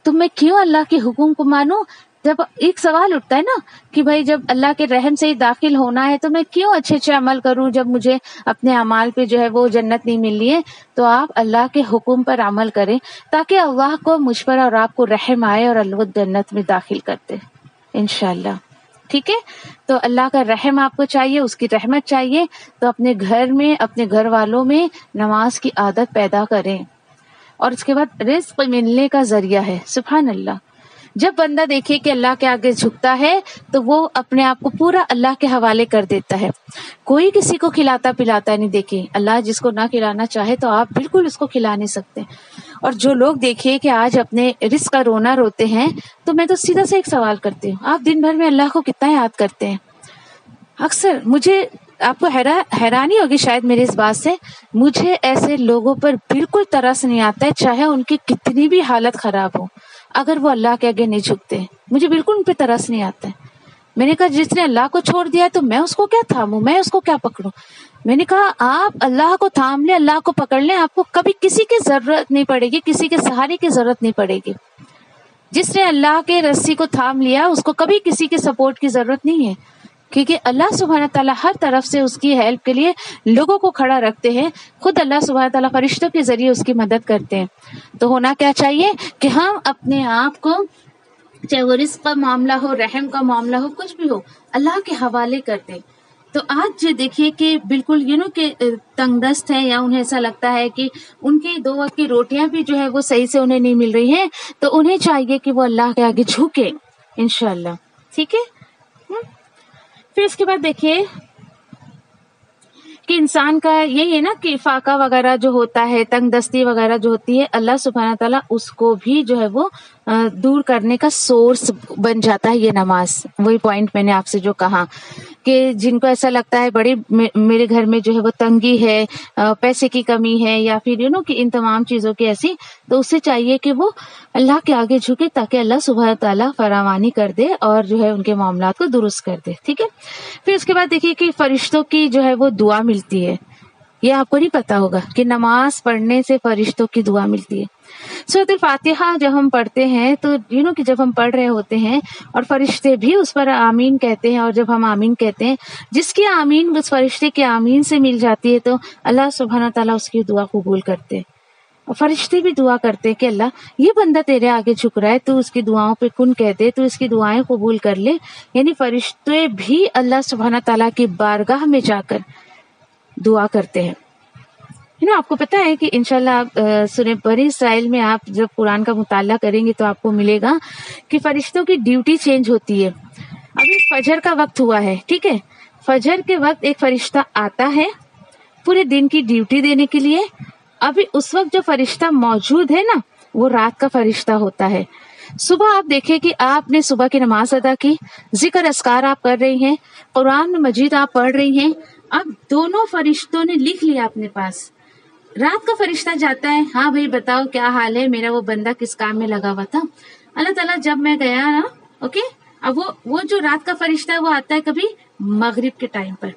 تو میں کیوں اللہ کے حکم کو مانوں؟ جب ایک سوال اٹھتا ہے نا کہ بھائی جب اللہ کے رحم سے ہی داخل ہونا ہے تو میں کیوں اچھے عمل کروں جب مجھے اپنے اعمال پہ وہ جنت نہیں ملنی ہے؟ تو آپ اللہ کے حکم پر عمل کریں تاکہ اللہ کو مجھ پر اور آپ کو رحم آئے اور اللہ جنت میں داخل کرتے انشاءاللہ، ٹھیک ہے؟ تو اللہ کا رحم آپ کو چاہیے، اس کی رحمت چاہیے، تو اپنے گھر میں اپنے گھر والوں میں نماز کی عادت پیدا کریں۔ اور اس کے بعد رزق ملنے کا ذریعہ ہے، سبحان اللہ۔ جب بندہ دیکھے کہ اللہ کے آگے جھکتا ہے تو وہ اپنے آپ کو پورا اللہ کے حوالے کر دیتا ہے، کوئی کسی کو کھلاتا پلاتا نہیں۔ دیکھیں اللہ جس کو نہ کھلانا چاہے تو آپ بالکل اس کو کھلا نہیں سکتے۔ اور جو لوگ دیکھیے کہ آج اپنے رزق کا رونا روتے ہیں، تو میں تو سیدھا سے ایک سوال کرتی ہوں، آپ دن بھر میں اللہ کو کتنا یاد کرتے ہیں؟ اکثر مجھے آپ کو حیرانی ہوگی شاید میری اس بات سے، مجھے ایسے لوگوں پر بالکل ترس نہیں آتا ہے، چاہے ان کی کتنی بھی حالت خراب ہو، اگر وہ اللہ کے آگے نہیں جھکتے مجھے بالکل ان پہ ترس نہیں آتا ہے۔ میں نے کہا جس نے اللہ کو چھوڑ دیا ہے تو میں اس کو کیا تھاموں، میں اس کو کیا پکڑوں؟ میں نے کہا آپ اللہ کو تھام لیں، اللہ کو پکڑ لیں، آپ کو کبھی کسی کی ضرورت نہیں پڑے گی، کسی کے سہارے کی ضرورت نہیں پڑے گی۔ جس نے اللہ کے رسی کو تھام لیا اس کو کبھی کسی کے سپورٹ کی ضرورت نہیں ہے، کیونکہ اللہ سبحانہ تعالیٰ ہر طرف سے اس کی ہیلپ کے لیے لوگوں کو کھڑا رکھتے ہیں، خود اللہ سبحانہ تعالیٰ فرشتوں کے ذریعے اس کی مدد کرتے ہیں۔ تو ہونا کیا چاہیے کہ ہم اپنے آپ کو، چاہے وہ رزق کا معاملہ ہو، رحم کا معاملہ ہو، کچھ بھی ہو، اللہ کے حوالے کر دیں۔ تو آج دیکھیے کہ بالکل کہ تنگ دست ہے، یا انہیں ایسا لگتا ہے کہ ان کی 2 وقت کی روٹیاں بھی جو ہے وہ صحیح سے انہیں نہیں مل رہی ہیں، تو انہیں چاہیے کہ وہ اللہ کے آگے جھکے انشاءاللہ، ٹھیک ہے۔ پھر اس کے بعد دیکھیے کہ انسان کا یہی ہے نا کہ فاقہ وغیرہ جو ہوتا ہے، تنگ دستی وغیرہ جو ہوتی ہے، اللہ سبحانہ تعالیٰ اس کو بھی جو ہے وہ دور کرنے کا سورس بن جاتا ہے یہ نماز۔ وہی پوائنٹ میں نے آپ سے جو کہا کہ جن کو ایسا لگتا ہے بڑی میرے گھر میں جو ہے وہ تنگی ہے، پیسے کی کمی ہے، یا پھر کہ ان تمام چیزوں کی ایسی، تو اسے چاہیے کہ وہ اللہ کے آگے جھکے تاکہ اللہ سبحانہ تعالیٰ فراوانی کر دے اور جو ہے ان کے معاملات کو درست کر دے، ٹھیک ہے۔ پھر اس کے بعد دیکھیے کہ فرشتوں کی جو ہے وہ دعا ملتی ہے، یہ آپ کو نہیں پتا ہوگا کہ نماز پڑھنے سے فرشتوں کی دعا ملتی ہے۔ سورۃ الفاتحہ جب ہم پڑھتے ہیں تو کہ جب ہم پڑھ رہے ہوتے ہیں اور فرشتے بھی اس پر آمین کہتے ہیں، اور جب ہم آمین کہتے ہیں، جس کی آمین اس فرشتے کی آمین سے مل جاتی ہے تو اللہ سبحانہ تعالیٰ اس کی دعا قبول کرتے ہیں۔ اور فرشتے بھی دعا کرتے کہ اللہ یہ بندہ تیرے آگے جھک رہا ہے، تو اس کی دعاؤں پہ کن کہہ دے، تو اس کی دعائیں قبول کر لے۔ یعنی فرشتے بھی اللہ سبحانہ تعالیٰ کی بارگاہ میں جا کر دعا کرتے ہیں۔ آپ کو پتا ہے کہ انشاءاللہ آپ سورہ بنی اسرائیل میں آپ جب قرآن کا مطالعہ کریں گے تو آپ کو ملے گا کہ فرشتوں کی ڈیوٹی چینج ہوتی ہے۔ ابھی فجر کا وقت ہوا ہے، ٹھیک ہے، فجر کے وقت ایک فرشتہ آتا ہے پورے دن کی ڈیوٹی دینے کے لیے۔ ابھی اس وقت جو فرشتہ موجود ہے نا وہ رات کا فرشتہ ہوتا ہے۔ صبح آپ دیکھیں کہ آپ نے صبح کی نماز ادا کی، ذکر اذکار آپ کر رہی ہیں، قرآن مجید آپ پڑھ رہی ہیں، اب دونوں فرشتوں نے لکھ لیا اپنے پاس۔ رات کا فرشتہ جاتا ہے، ہاں بھائی بتاؤ کیا حال ہے، میرا وہ بندہ کس کام میں لگا ہوا تھا۔ اللہ تعالیٰ جب میں گیا نا، اوکے، اب وہ جو رات کا فرشتہ ہے وہ آتا ہے کبھی مغرب کے ٹائم پر۔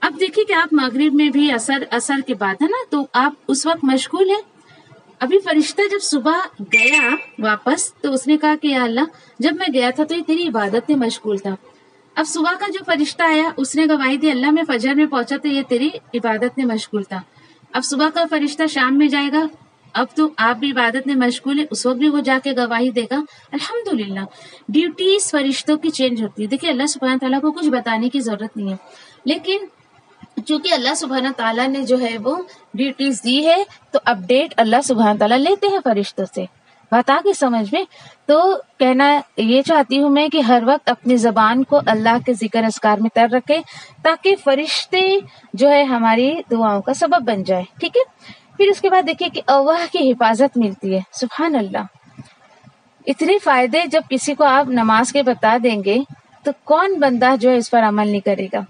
اب دیکھیے کہ آپ مغرب میں بھی اثر کے بعد ہے نا، تو آپ اس وقت مشغول ہیں۔ ابھی فرشتہ جب صبح گیا واپس تو اس نے کہا کہ یا اللہ جب میں گیا تھا تو یہ تیری عبادت میں مشغول تھا۔ اب صبح کا جو فرشتہ آیا اس نے گواہی دی اللہ میں فجر میں پہنچا تو یہ تیری عبادت میں مشغول تھا۔ اب صبح کا فرشتہ شام میں جائے گا، اب تو آپ بھی عبادت میں مشغول ہے، اس وقت بھی وہ جا کے گواہی دے گا۔ الحمدللہ ڈیوٹیز فرشتوں کی چینج ہوتی ہے۔ دیکھیے اللہ سبحانہ تعالیٰ کو کچھ بتانے کی ضرورت نہیں ہے، لیکن چونکہ اللہ سبحانہ تعالیٰ نے جو ہے وہ ڈیوٹیز دی ہے تو اپڈیٹ اللہ سبحانہ تعالیٰ لیتے ہیں فرشتوں سے۔ بات آ گئی سمجھ میں؟ تو کہنا یہ چاہتی ہوں میں کہ ہر وقت اپنی زبان کو اللہ کے ذکر اذکار میں تر رکھے تاکہ فرشتے جو ہے ہماری دعاؤں کا سبب بن جائے، ٹھیک ہے۔ پھر اس کے بعد دیکھیے کہ اللہ کی حفاظت ملتی ہے، سبحان اللہ۔ اتنے فائدے جب کسی کو آپ نماز کے بتا دیں گے تو کون بندہ جو ہے اس پر عمل نہیں کرے گا۔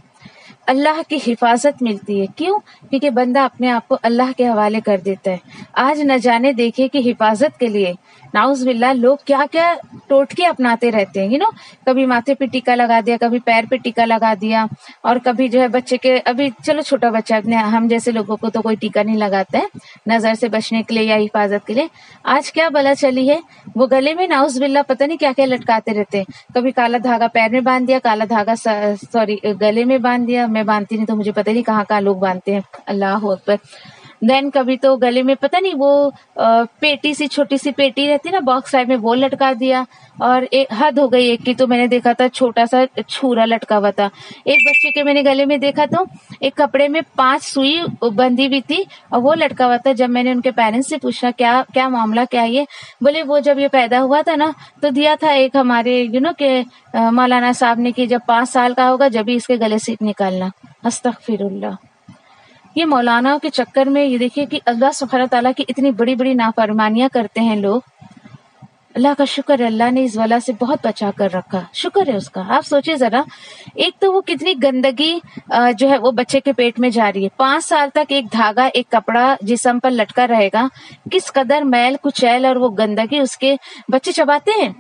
اللہ کی حفاظت ملتی ہے، کیوں؟ کیونکہ بندہ اپنے آپ کو اللہ کے حوالے کر دیتا ہے۔ آج نہ جانے دیکھے کہ حفاظت کے لیے نعوذ باللہ لوگ کیا کیا ٹوٹکے اپناتے رہتے ہیں، کبھی ماتھے پہ ٹیکا لگا دیا، کبھی پیر پہ ٹیکا لگا دیا، اور کبھی جو ہے بچے کے، ابھی چلو چھوٹا بچہ اپنے ہم جیسے لوگوں کو تو کوئی ٹیکا نہیں لگاتا ہے نظر سے بچنے کے لیے یا حفاظت کے لیے۔ آج کیا بلا چلی ہے، وہ گلے میں نعوذ باللہ پتہ نہیں کیا کیا لٹکاتے رہتے ہیں، کبھی کالا دھاگا پیر میں باندھ دیا، کالا دھاگا گلے میں باندھ دیا، میں باندھتی نہیں تو مجھے پتہ نہیں کہاں کہاں لوگ باندھتے ہیں، اللہ اکبر۔ دین کبھی تو گلے میں پتہ نہیں وہ پیٹی سی، چھوٹی سی پیٹی رہتی نا باکس سائڈ میں، وہ لٹکا دیا، اور حد ہو گئی ایک کی تو میں نے دیکھا تھا چھوٹا سا چھورا لٹکا ہوا تھا۔ ایک بچے کے میں نے گلے میں دیکھا تو ایک کپڑے میں 5 سوئی بندھی ہوئی تھی اور وہ لٹکا ہوا تھا۔ جب میں نے ان کے پیرنٹس سے پوچھا کیا معاملہ کیا یہ، بولے وہ جب یہ پیدا ہوا تھا نا تو دیا تھا ایک ہمارے کہ مولانا صاحب نے کہ جب 5 سال کا ہوگا جب ہی اس کے گلے سے نکالنا۔ استغفر اللہ۔ یہ مولانا کے چکر میں یہ دیکھیے کہ اللہ سبحانہ تعالیٰ کی اتنی بڑی بڑی نافرمانیاں کرتے ہیں لوگ، اللہ کا شکر ہے، اللہ نے اس ولا سے بہت بچا کر رکھا، شکر ہے اس کا۔ آپ سوچیں ذرا، ایک تو وہ کتنی گندگی جو ہے وہ بچے کے پیٹ میں جا رہی ہے، 5 سال تک ایک دھاگا، ایک کپڑا جسم پر لٹکا رہے گا، کس قدر میل کچیل اور وہ گندگی اس کے بچے چباتے ہیں۔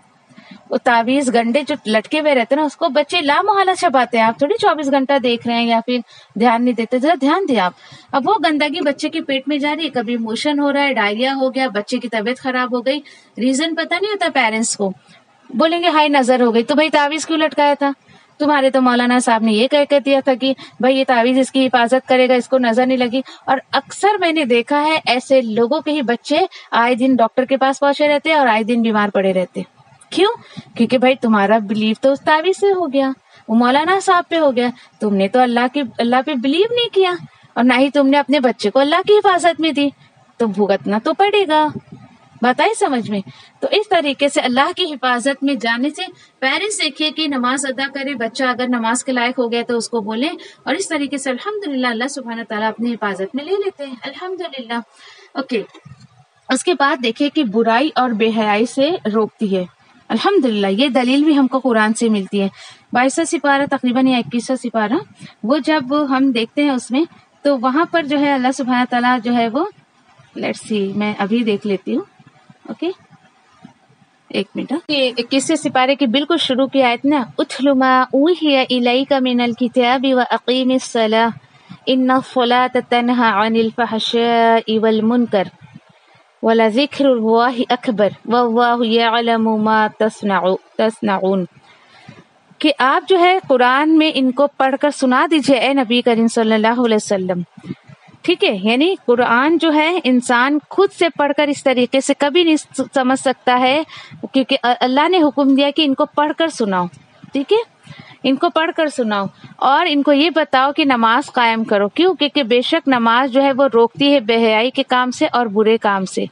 وہ تعویذ گنڈے جو لٹکے ہوئے رہتے ہیں نا، اس کو بچے لا محالہ چباتے ہیں۔ آپ تھوڑی 24 گھنٹہ دیکھ رہے ہیں یا پھر دھیان نہیں دیتے، ذرا دھیان دیں آپ۔ اب وہ گندگی بچے کے پیٹ میں جا رہی ہے، کبھی موشن ہو رہا ہے، ڈائریا ہو گیا، بچے کی طبیعت خراب ہو گئی، ریزن پتہ نہیں ہوتا پیرنٹس کو، بولیں گے ہائی نظر ہو گئی، تو بھائی تعویذ کیوں لٹکایا تھا تمہارے؟ تو مولانا صاحب نے یہ کہہ دیا تھا کہ بھائی یہ تعویذ اس کی حفاظت کرے گا، اس کو نظر نہیں لگی۔ اور اکثر میں نے دیکھا ہے ایسے لوگوں کے ہی بچے آئے دن ڈاکٹر کے پاس پہنچے رہتے اور آئے دن بیمار پڑے رہتے۔ کیوں؟ کیونکہ بھائی تمہارا بلیو تو اس تعویذ سے ہو گیا، وہ مولانا صاحب پہ ہو گیا، تم نے تو اللہ پہ بلیو نہیں کیا، اور نہ ہی تم نے اپنے بچے کو اللہ کی حفاظت میں دی، تو بھگتنا تو پڑے گا۔ بات آئی سمجھ میں؟ تو اس طریقے سے اللہ کی حفاظت میں جانے سے پیرنٹس دیکھیے کہ نماز ادا کرے، بچہ اگر نماز کے لائق ہو گیا تو اس کو بولیں، اور اس طریقے سے الحمدللہ اللہ سبحانہ تعالیٰ اپنی حفاظت میں لے لیتے ہیں، الحمدللہ۔ اوکے، اس کے بعد دیکھیے کہ برائی اور بے حیائی سے روکتی ہے، الحمدللہ۔ یہ دلیل بھی ہم کو قرآن سے ملتی ہے، 22واں سپارہ تقریباً یا 21واں سپارہ، وہ جب ہم دیکھتے ہیں اس میں، تو وہاں پر جو ہے اللہ سبحانہ تعالیٰ جو ہے وہ، لیٹس سی، میں ابھی دیکھ لیتی ہوں، اوکے ایک منٹ۔ 21 سپارے کی بالکل شروع کی آیت نا، اتل ما اوحی الیک من الکتاب واقیم الصلاۃ ان الصلاۃ تنہی عن الفحشاء والمنکر ولذکر اللہ اکبر واللہ یعلم ما تصنعون، کہ آپ جو ہے قرآن میں ان کو پڑھ کر سنا دیجئے اے نبی کریم صلی اللہ علیہ وسلم، ٹھیک ہے؟ یعنی قرآن جو ہے انسان خود سے پڑھ کر اس طریقے سے کبھی نہیں سمجھ سکتا ہے، کیونکہ اللہ نے حکم دیا کہ ان کو پڑھ کر سناؤ، ٹھیک ہے؟ ان کو پڑھ کر سناؤ اور ان کو یہ بتاؤ کہ نماز قائم کرو، کیوں؟ کیونکہ بے شک نماز جو ہے وہ روکتی ہے بے حیائی کے کام سے اور برے کام سے۔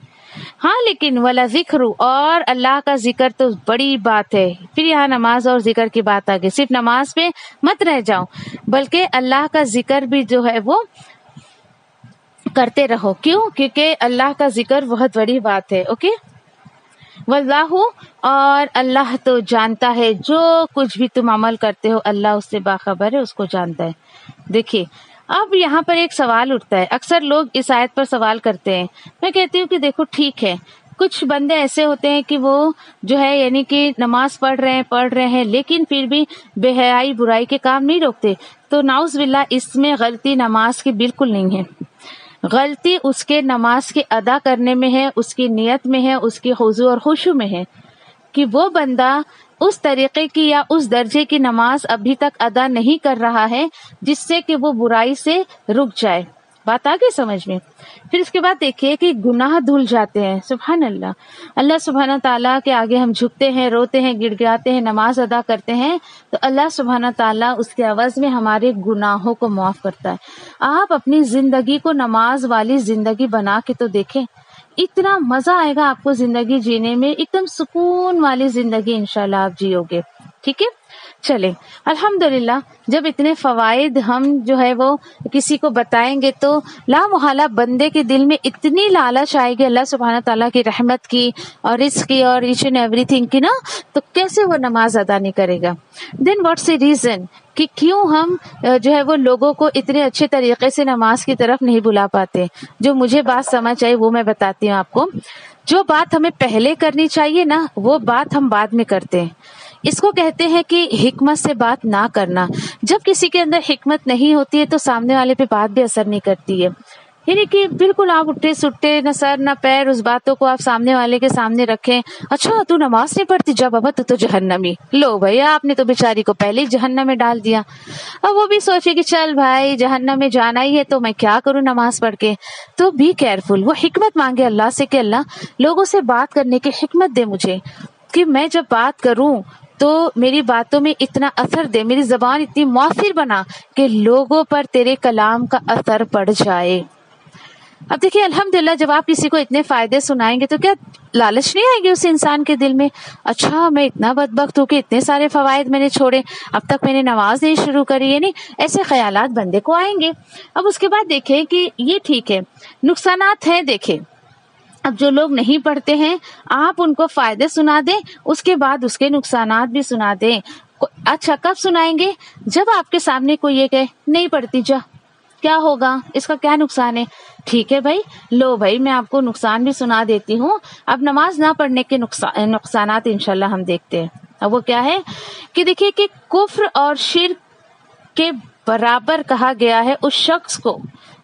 ہاں لیکن ولا ذکر، اور اللہ کا ذکر تو بڑی بات ہے۔ پھر یہاں نماز اور ذکر کی بات آ گئی، صرف نماز پہ مت رہ جاؤ بلکہ اللہ کا ذکر بھی جو ہے وہ کرتے رہو، کیوں؟ کیونکہ اللہ کا ذکر بہت بڑی بات ہے، اوکے؟ واللہ، اور اللہ تو جانتا ہے جو کچھ بھی تم عمل کرتے ہو، اللہ اس سے باخبر ہے، اس کو جانتا ہے۔ دیکھیے اب یہاں پر ایک سوال اٹھتا ہے، اکثر لوگ اس آیت پر سوال کرتے ہیں، میں کہتی ہوں کہ دیکھو ٹھیک ہے، کچھ بندے ایسے ہوتے ہیں کہ وہ جو ہے یعنی کہ نماز پڑھ رہے ہیں لیکن پھر بھی بے حیائی برائی کے کام نہیں روکتے، تو نعوذ باللہ اس میں غلطی نماز کی بالکل نہیں ہے، غلطی اس کے نماز کے ادا کرنے میں ہے، اس کی نیت میں ہے، اس کی خضوع اور خشوع میں ہے، کہ وہ بندہ اس طریقے کی یا اس درجے کی نماز ابھی تک ادا نہیں کر رہا ہے جس سے کہ وہ برائی سے رک جائے۔ بات آگے سمجھ میں؟ پھر اس کے بعد دیکھیے کہ گناہ دھل جاتے ہیں، سبحان اللہ، اللہ سبحانہ تعالیٰ کے آگے ہم جھکتے ہیں، روتے ہیں، گڑ گڑاتے ہیں، نماز ادا کرتے ہیں، تو اللہ سبحانہ تعالیٰ اس کے عوض میں ہمارے گناہوں کو معاف کرتا ہے۔ آپ اپنی زندگی کو نماز والی زندگی بنا کے تو دیکھیں، اتنا مزہ آئے گا آپ کو زندگی جینے میں، ایک دم سکون والی زندگی انشاءاللہ آپ جیو گے، ٹھیک ہے؟ چلیں الحمدللہ، جب اتنے فوائد ہم جو ہے وہ کسی کو بتائیں گے تو لا محالہ بندے کے دل میں اتنی لالچ آئے گی اللہ سبحانہ تعالیٰ کی رحمت کی اور رزق کی اور ایچ اینڈ ایوری تھنگ کی نا، تو کیسے وہ نماز ادا نہیں کرے گا؟ دین واٹس اے ریزن کہ کیوں ہم جو ہے وہ لوگوں کو اتنے اچھے طریقے سے نماز کی طرف نہیں بلا پاتے؟ جو مجھے بات سمجھ آئی وہ میں بتاتی ہوں آپ کو۔ جو بات ہمیں پہلے کرنی چاہیے نا، وہ بات ہم بعد میں کرتے ہیں، اس کو کہتے ہیں کہ حکمت سے بات نہ کرنا۔ جب کسی کے اندر حکمت نہیں ہوتی ہے تو سامنے والے پہ بات بھی اثر نہیں کرتی ہے، یعنی کہ بالکل آپ اٹھے سٹے، نہ سر نہ پیر، اس باتوں کو آپ سامنے والے کے سامنے رکھیں، اچھا تو نماز نہیں پڑھتی، جا بابا تو جہنمی، لو بھیا آپ نے تو بیچاری کو پہلے ہی جہنم میں ڈال دیا۔ اب وہ بھی سوچے کہ چل بھائی جہنم میں جانا ہی ہے تو میں کیا کروں نماز پڑھ کے۔ تو بی کیئرفل، وہ حکمت مانگے اللہ سے کہ اللہ لوگوں سے بات کرنے کی حکمت دے مجھے، کہ میں جب بات کروں تو میری باتوں میں اتنا اثر دے، میری زبان اتنی مؤثر بنا کہ لوگوں پر تیرے کلام کا اثر پڑ جائے۔ اب دیکھیے الحمدللہ، جب آپ کسی کو اتنے فائدے سنائیں گے تو کیا لالچ نہیں آئے گی اس انسان کے دل میں؟ اچھا میں اتنا بدبخت ہوں کہ اتنے سارے فوائد میں نے چھوڑے، اب تک میں نے نماز نہیں شروع کری، یعنی ایسے خیالات بندے کو آئیں گے۔ اب اس کے بعد دیکھیں کہ یہ ٹھیک ہے، نقصانات ہیں، دیکھیں اب جو لوگ نہیں پڑھتے ہیں آپ ان کو فائدے سنا دیں، اس کے بعد اس کے نقصانات بھی سنا دیں. اچھا کب سنائیں گے؟ جب آپ کے سامنے کوئی یہ کہے نہیں پڑھتی جا، کیا ہوگا، اس کا کیا نقصان ہے. ٹھیک ہے بھائی، لو بھائی میں آپ کو نقصان بھی سنا دیتی ہوں. اب نماز نہ پڑھنے کے نقصانات انشاءاللہ ہم دیکھتے ہیں. اب وہ کیا ہے کہ دیکھیے کہ کفر اور شرک کے برابر کہا گیا ہے اس شخص کو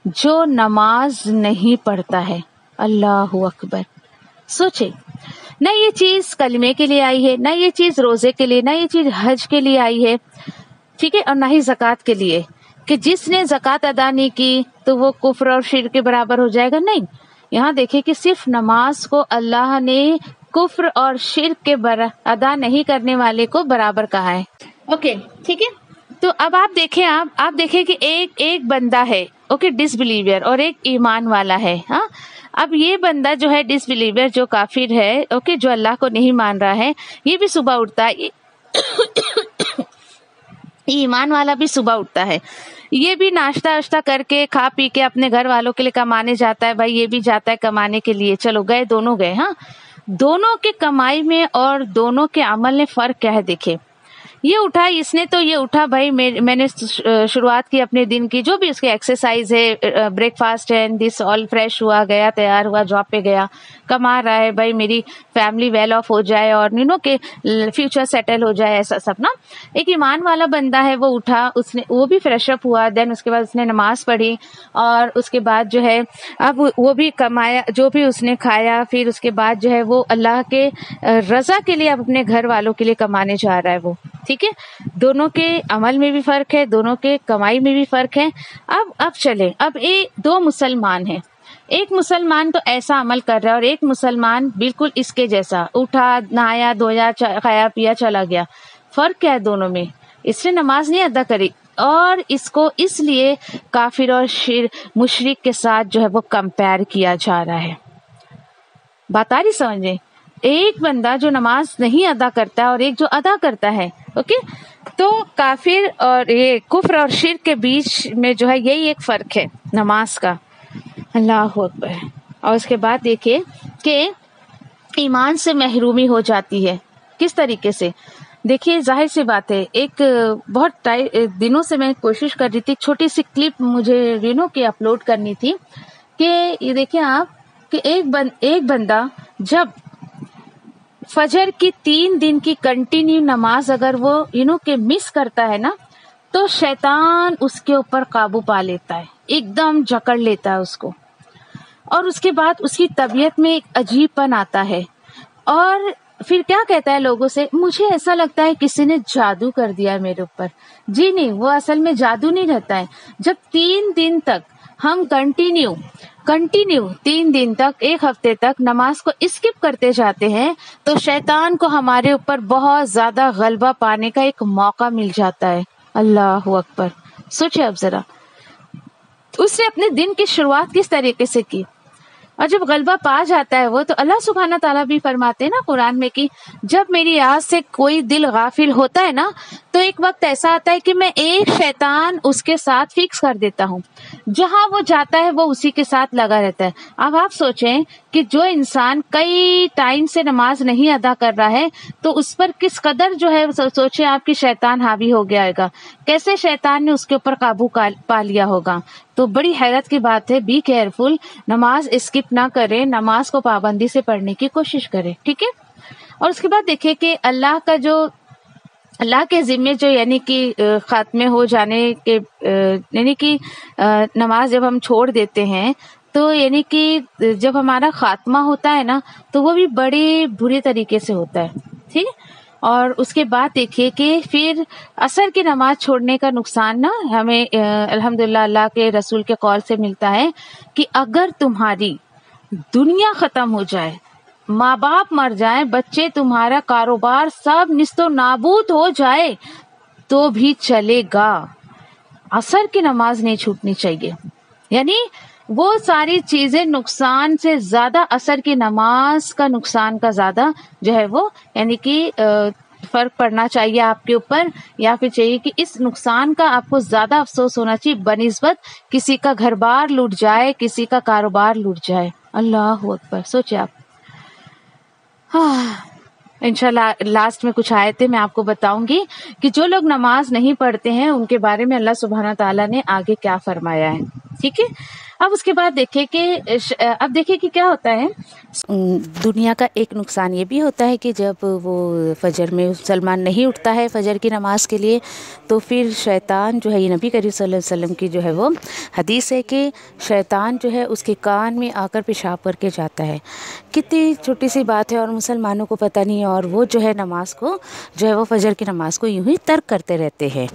جو نماز نہیں پڑھتا ہے. اللہ اکبر. سوچے، نہ یہ چیز کلمے کے لیے آئی ہے، نہ یہ چیز روزے کے لیے، نہ یہ چیز حج کے لیے آئی ہے، ٹھیک ہے، اور نہ ہی زکوٰۃ کے لیے کہ جس نے زکوٰۃ ادا نہیں کی تو وہ کفر اور شرک کے برابر ہو جائے گا. نہیں، یہاں دیکھیں کہ صرف نماز کو اللہ نے کفر اور شرک کے ادا نہیں کرنے والے کو برابر کہا ہے. اوکے ٹھیک ہے. تو اب آپ دیکھیں کہ ایک بندہ ہے اوکے ڈس بلیور اور ایک ایمان والا ہے. ہاں، اب یہ بندہ جو ہے ڈس بلیور جو کافر ہے اوکے جو اللہ کو نہیں مان رہا ہے، یہ بھی صبح اٹھتا ہے، ایمان والا بھی صبح اٹھتا ہے، یہ بھی ناشتہ واشتہ کر کے کھا پی کے اپنے گھر والوں کے لیے کمانے جاتا ہے. بھائی یہ بھی جاتا ہے کمانے کے لیے، چلو گئے دونوں گئے. ہاں، دونوں کے کمائی میں اور دونوں کے عمل میں فرق کیا ہے. دیکھیں، یہ اٹھا، اس نے تو یہ اٹھا بھائی میں نے شروعات کی اپنے دن کی، جو بھی اس کی ایکسرسائز ہے، بریک فاسٹ ہے، دس آل فریش ہوا، گیا تیار ہوا، جاب پہ گیا، کما رہا ہے بھائی میری فیملی ویل آف ہو جائے اور کہ فیوچر سیٹل ہو جائے، ایسا سب نا. ایک ایمان والا بندہ ہے، وہ اٹھا، اس نے وہ بھی فریش اپ ہوا، دین اس کے بعد اس نے نماز پڑھی اور اس کے بعد جو ہے اب وہ بھی کمایا جو بھی اس نے کھایا، پھر اس کے بعد جو ہے وہ اللہ کے رضا کے لیے اب اپنے گھر والوں کے لیے کمانے جا رہا ہے وہ. ٹھیک ہے، دونوں کے عمل میں بھی فرق ہے، دونوں کے کمائی میں بھی فرق ہے. اب چلے، اب یہ دو مسلمان ہیں، ایک مسلمان تو ایسا عمل کر رہا ہے اور ایک مسلمان بالکل اس کے جیسا، اٹھا، نہایا دھویا، کھایا پیا، چلا گیا. فرق کیا ہے دونوں میں؟ اس نے نماز نہیں ادا کری اور اس کو اس لیے کافر اور مشرک کے ساتھ جو ہے وہ کمپیئر کیا جا رہا ہے. بات آ رہی سمجھے؟ ایک بندہ جو نماز نہیں ادا کرتا اور ایک جو ادا کرتا ہے، اوکے، تو کافر اور یہ کفر اور شرک کے بیچ میں جو ہے یہی ایک فرق ہے نماز کا. اللہ اکبر. اور اس کے بعد دیکھیے کہ ایمان سے محرومی ہو جاتی ہے. کس طریقے سے؟ دیکھیے ظاہر سی بات ہے، ایک بہت دنوں سے میں کوشش کر رہی تھی، چھوٹی سی کلپ مجھے کی اپلوڈ کرنی تھی کہ یہ دیکھیں آپ کہ ایک بندہ جب فجر کی 3 دن کی کنٹینیو نماز اگر وہ کہ مس کرتا ہے نا، تو شیطان اس کے اوپر قابو پا لیتا ہے، ایک دم جکڑ لیتا ہے اس کو، اور اس کے بعد اس کی طبیعت میں ایک عجیب پن آتا ہے اور پھر کیا کہتا ہے لوگوں سے، مجھے ایسا لگتا ہے کسی نے جادو کر دیا میرے اوپر. جی نہیں، وہ اصل میں جادو نہیں رہتا ہے. جب 3 دن تک ہم کنٹینیو 3 دن تک، 1 ہفتے تک نماز کو اسکپ کرتے جاتے ہیں تو شیطان کو ہمارے اوپر بہت زیادہ غلبہ پانے کا ایک موقع مل جاتا ہے. اللہ اکبر. سوچے اب ذرا، اس نے اپنے دن کی شروعات کس طریقے سے کی، اور جب غلبہ پا جاتا ہے وہ، تو اللہ سبحانہ تعالیٰ بھی فرماتے ہیں نا قرآن میں کہ جب میری یاد سے کوئی دل غافل ہوتا ہے نا، تو ایک وقت ایسا آتا ہے کہ میں ایک شیطان اس کے ساتھ فکس کر دیتا ہوں، جہاں وہ جاتا ہے وہ اسی کے ساتھ لگا رہتا ہے. اب آپ سوچیں کہ جو انسان کئی ٹائم سے نماز نہیں ادا کر رہا ہے تو اس پر کس قدر جو ہے سوچیں آپ کی شیطان حاوی ہو گیا ہوگا، کیسے شیطان نے اس کے اوپر قابو پا لیا ہوگا. تو بڑی حیرت کی بات ہے. بی کیئرفل، نماز اسکپ نہ کریں، نماز کو پابندی سے پڑھنے کی کوشش کریں. ٹھیک ہے. اور اس کے بعد دیکھیں کہ اللہ کے ذمے جو یعنی کہ خاتمے ہو جانے کے یعنی کہ نماز جب ہم چھوڑ دیتے ہیں تو یعنی کہ جب ہمارا خاتمہ ہوتا ہے نا تو وہ بھی بڑے برے طریقے سے ہوتا ہے. ٹھیک ہے. اور اس کے بعد دیکھیے کہ پھر عصر کی نماز چھوڑنے کا نقصان نا ہمیں الحمدللہ اللہ کے رسول کے قول سے ملتا ہے کہ اگر تمہاری دنیا ختم ہو جائے، ماں باپ مر جائیں، بچے، تمہارا کاروبار سب نیست و نابود ہو جائے تو بھی چلے گا، عصر کی نماز نہیں چھوٹنی چاہیے. یعنی وہ ساری چیزیں نقصان سے زیادہ عصر کی نماز کا نقصان کا زیادہ جو ہے وہ یعنی کہ فرق پڑنا چاہیے آپ کے اوپر، یا پھر چاہیے کہ اس نقصان کا آپ کو زیادہ افسوس ہونا چاہیے بنسبت کسی کا گھر بار لوٹ جائے، کسی کا کاروبار لوٹ جائے. اللہ اکبر. سوچے آپ. انشاءاللہ لاسٹ میں کچھ آیتیں میں آپ کو بتاؤں گی کہ جو لوگ نماز نہیں پڑھتے ہیں ان کے بارے میں اللہ سبحانہ تعالیٰ نے آگے کیا فرمایا ہے. ٹھیک ہے. اب اس کے بعد دیکھیں کہ کیا ہوتا ہے. دنیا کا ایک نقصان یہ بھی ہوتا ہے کہ جب وہ فجر میں مسلمان نہیں اٹھتا ہے فجر کی نماز کے لیے تو پھر شیطان جو ہے، یہ نبی کریم صلی اللہ علیہ وسلم کی جو ہے وہ حدیث ہے کہ شیطان جو ہے اس کے کان میں آ کر پیشاب کر کے جاتا ہے. کتنی چھوٹی سی بات ہے اور مسلمانوں کو پتہ نہیں، اور وہ جو ہے نماز کو جو ہے وہ فجر کی نماز کو یوں ہی ترک کرتے رہتے ہیں.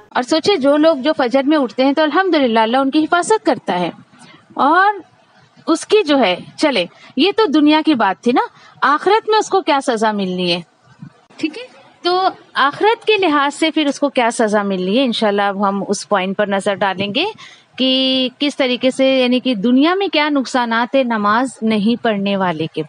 اور سوچے جو لوگ جو فجر میں اٹھتے ہیں تو الحمدللہ اللہ ان کی حفاظت کرتا ہے. اور اس کی جو ہے، چلے یہ تو دنیا کی بات تھی نا، آخرت میں اس کو کیا سزا ملنی ہے. ٹھیک ہے. تو آخرت کے لحاظ سے پھر اس کو کیا سزا ملنی ہے، انشاءاللہ اب ہم اس پوائنٹ پر نظر ڈالیں گے کہ کس طریقے سے، یعنی کہ دنیا میں کیا نقصانات ہے نماز نہیں پڑھنے والے کے.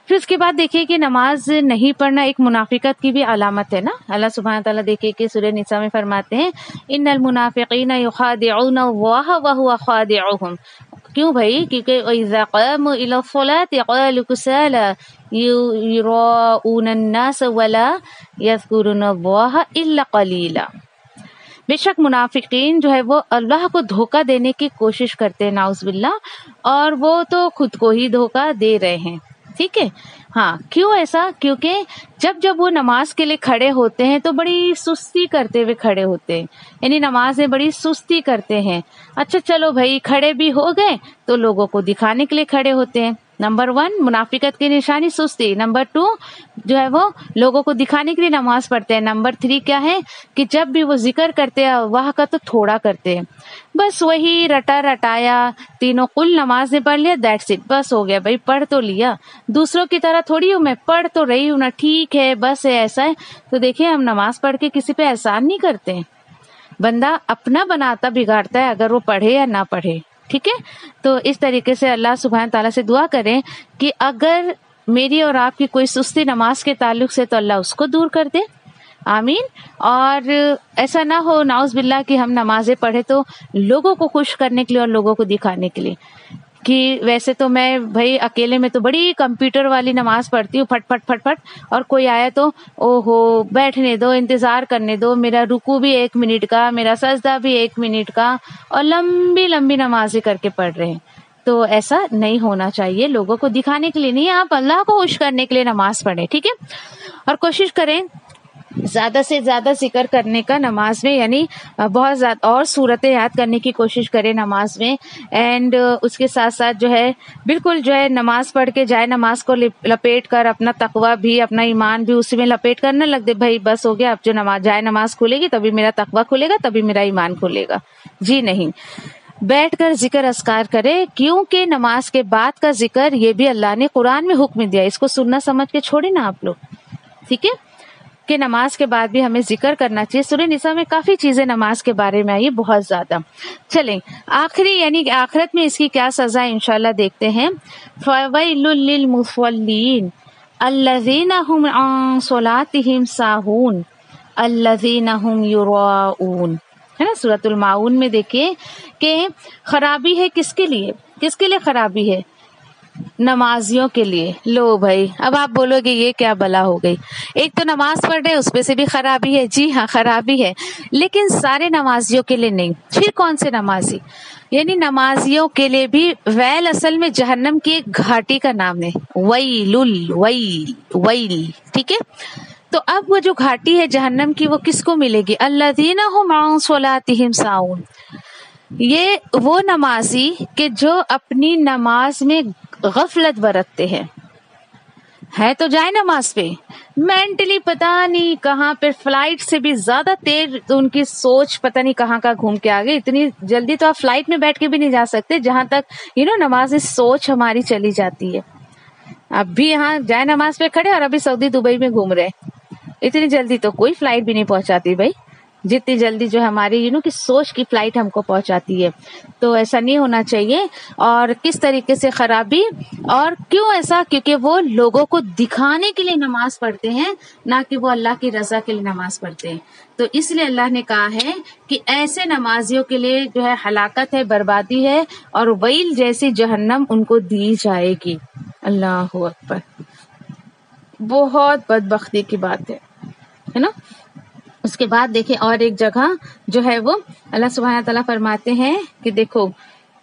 پھر اس کے بعد دیکھیے کہ نماز نہیں پڑھنا ایک منافقت کی بھی علامت ہے نا. اللہ سبحانہ تعالیٰ دیکھیے کہ سورہ نساء میں فرماتے ہیں ان المنافقین یخادعون اللہ وہو خادعهم. کیوں بھائی؟ کیونکہ اذا قاموا الى الصلاة قالوا كسالى يراؤون الناس ولا يذكرون الله الا قليلا. بے شک منافقین جو ہے وہ اللہ کو دھوکہ دینے کی کوشش کرتے ہیں نعوذ باللہ، اور وہ تو خود کو ہی دھوکہ دے رہے ہیں. ٹھیک ہے. ہاں کیوں ایسا؟ کیونکہ جب وہ نماز کے لیے کھڑے ہوتے ہیں تو بڑی سستی کرتے ہوئے کھڑے ہوتے ہیں، یعنی نماز میں بڑی سستی کرتے ہیں. اچھا چلو بھائی کھڑے بھی ہو گئے تو لوگوں کو دکھانے کے لیے کھڑے ہوتے ہیں. نمبر 1 منافقت کی نشانی سستی. نمبر 2 جو ہے وہ لوگوں کو دکھانے کے لیے نماز پڑھتے ہیں. نمبر 3 کیا ہے کہ جب بھی وہ ذکر کرتے ہیں اللہ کا تو تھوڑا کرتے ہیں، بس وہی رٹا رٹایا تینوں قل نماز نے پڑھ لیا، دیٹس اٹ، بس ہو گیا بھائی پڑھ تو لیا. دوسروں کی طرح تھوڑی ہوں میں، پڑھ تو رہی ہوں نا، ٹھیک ہے بس ہے ایسا ہے. تو دیکھیں ہم نماز پڑھ کے کسی پہ احسان نہیں کرتے ہیں، بندہ اپنا بناتا بگاڑتا ہے اگر وہ پڑھے یا نہ پڑھے. ٹھیک ہے. تو اس طریقے سے اللہ سبحانہ تعالیٰ سے دعا کریں کہ اگر میری اور آپ کی کوئی سستی نماز کے تعلق سے تو اللہ اس کو دور کر دے. آمین. اور ایسا نہ ہو نعوذ باللہ کہ ہم نمازیں پڑھے تو لوگوں کو خوش کرنے کے لیے اور لوگوں کو دکھانے کے لیے کہ ویسے تو میں بھائی اکیلے میں تو بڑی کمپیوٹر والی نماز پڑھتی ہوں، پھٹ پھٹ پھٹ پھٹ، اور کوئی آیا تو او ہو بیٹھنے دو، انتظار کرنے دو، میرا رکوع بھی 1 منٹ کا، میرا سجدہ بھی 1 منٹ کا، اور لمبی لمبی نمازیں کر کے پڑھ رہے ہیں. تو ایسا نہیں ہونا چاہیے، لوگوں کو دکھانے کے لیے نہیں، آپ اللہ کو خوش کرنے کے لیے نماز پڑھیں. ٹھیک ہے. اور کوشش کریں زیادہ سے زیادہ ذکر کرنے کا نماز میں، یعنی بہت زیادہ اور صورتیں یاد کرنے کی کوشش کریں نماز میں. اینڈ اس کے ساتھ ساتھ جو ہے بالکل جو ہے نماز پڑھ کے جائے نماز کو لپیٹ کر اپنا تقوی بھی اپنا ایمان بھی اسی میں لپیٹ کر نہ لگ دے بھائی بس ہو گیا اب جو جائے نماز کھلے گی تبھی میرا تقوی کھلے گا، تبھی میرا ایمان کھلے گا. جی نہیں، بیٹھ کر ذکر اذکار کرے، کیونکہ نماز کے بعد کا ذکر یہ بھی اللہ نے قرآن میں حکم دیا. اس کو سننا سمجھ کے چھوڑے نا آپ لوگ. ٹھیک ہے کہ نماز کے بعد بھی ہمیں ذکر کرنا چاہیے. سورہ نساء میں کافی چیزیں نماز کے بارے میں آئی بہت زیادہ. چلیں آخری یعنی آخرت میں اس کی کیا سزا ہے انشاءاللہ دیکھتے ہیں. فَوَيْلٌ لِّلْمُصَلِّينَ الَّذِينَ هُمْ عَن صَلَاتِهِمْ سَاهُونَ الَّذِينَ هُمْ يُرَاءُونَ، ہے نا. سورۃ الماعون میں دیکھیے کہ خرابی ہے کس کے لیے، کس کے لیے خرابی ہے؟ نمازیوں کے لیے. لو بھائی اب آپ بولو گے یہ کیا بلا ہو گئی، ایک تو نماز پڑھ رہے اس پہ سے بھی خرابی ہے. جی ہاں خرابی ہے، لیکن سارے نمازیوں کے لیے نہیں. پھر کون سے نمازی؟ یعنی نمازیوں کے لیے بھی ویل اصل میں جہنم کی ایک گھاٹی کا نام ہے، ویل ویل ویل. ٹھیک ہے. تو اب وہ جو گھاٹی ہے جہنم کی وہ کس کو ملے گی؟ الذین هم عن صلاتهم ساہون. یہ وہ نمازی کہ جو اپنی نماز میں غفلت برتتے ہیں، ہے تو جائے نماز پہ، مینٹلی پتہ نہیں کہاں پہ فلائٹ سے بھی زیادہ تیز ان کی سوچ پتہ نہیں کہاں کا گھوم کے آگے. اتنی جلدی تو آپ فلائٹ میں بیٹھ کے بھی نہیں جا سکتے جہاں تک نماز میں سوچ ہماری چلی جاتی ہے. اب بھی یہاں جائے نماز پہ کھڑے اور ابھی سعودی دبئی میں گھوم رہے، اتنی جلدی تو کوئی فلائٹ بھی نہیں پہنچاتی بھائی. جتنی جلدی جو ہماری کہ سوچ کی فلائٹ ہم کو پہنچاتی ہے. تو ایسا نہیں ہونا چاہیے. اور کس طریقے سے خرابی اور کیوں ایسا؟ کیونکہ وہ لوگوں کو دکھانے کے لیے نماز پڑھتے ہیں، نہ کہ وہ اللہ کی رضا کے لیے نماز پڑھتے ہیں. تو اس لیے اللہ نے کہا ہے کہ ایسے نمازیوں کے لیے جو ہے ہلاکت ہے، بربادی ہے، اور ویل جیسی جہنم ان کو دی جائے گی. اللہ اکبر، بہت بدبختی کی بات ہے نا. اس کے بعد دیکھیں اور ایک جگہ جو ہے وہ اللہ سبحانہ تعالیٰ فرماتے ہیں کہ دیکھو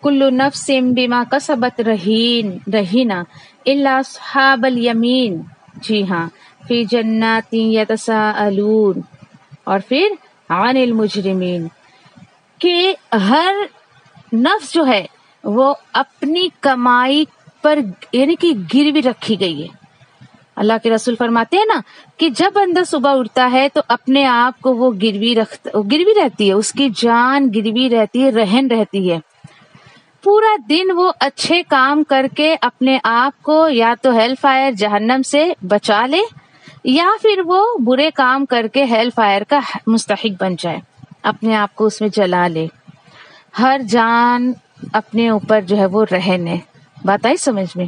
کل نفس بما کسبت رہینا الا اصحاب الیمین. جی ہاں، فی جنات یتساءلون. اور پھر عن المجرمین، کہ ہر نفس جو ہے وہ اپنی کمائی پر یعنی کہ گروی رکھی گئی ہے. اللہ کے رسول فرماتے ہیں نا کہ جب بندہ صبح اٹھتا ہے تو اپنے آپ کو وہ گروی رہتی ہے، اس کی جان گروی رہتی ہے، رہن رہتی ہے. پورا دن وہ اچھے کام کر کے اپنے آپ کو یا تو ہیل فائر جہنم سے بچا لے، یا پھر وہ برے کام کر کے ہیل فائر کا مستحق بن جائے، اپنے آپ کو اس میں جلا لے. ہر جان اپنے اوپر جو ہے وہ رہن ہے. بات آئی سمجھ میں؟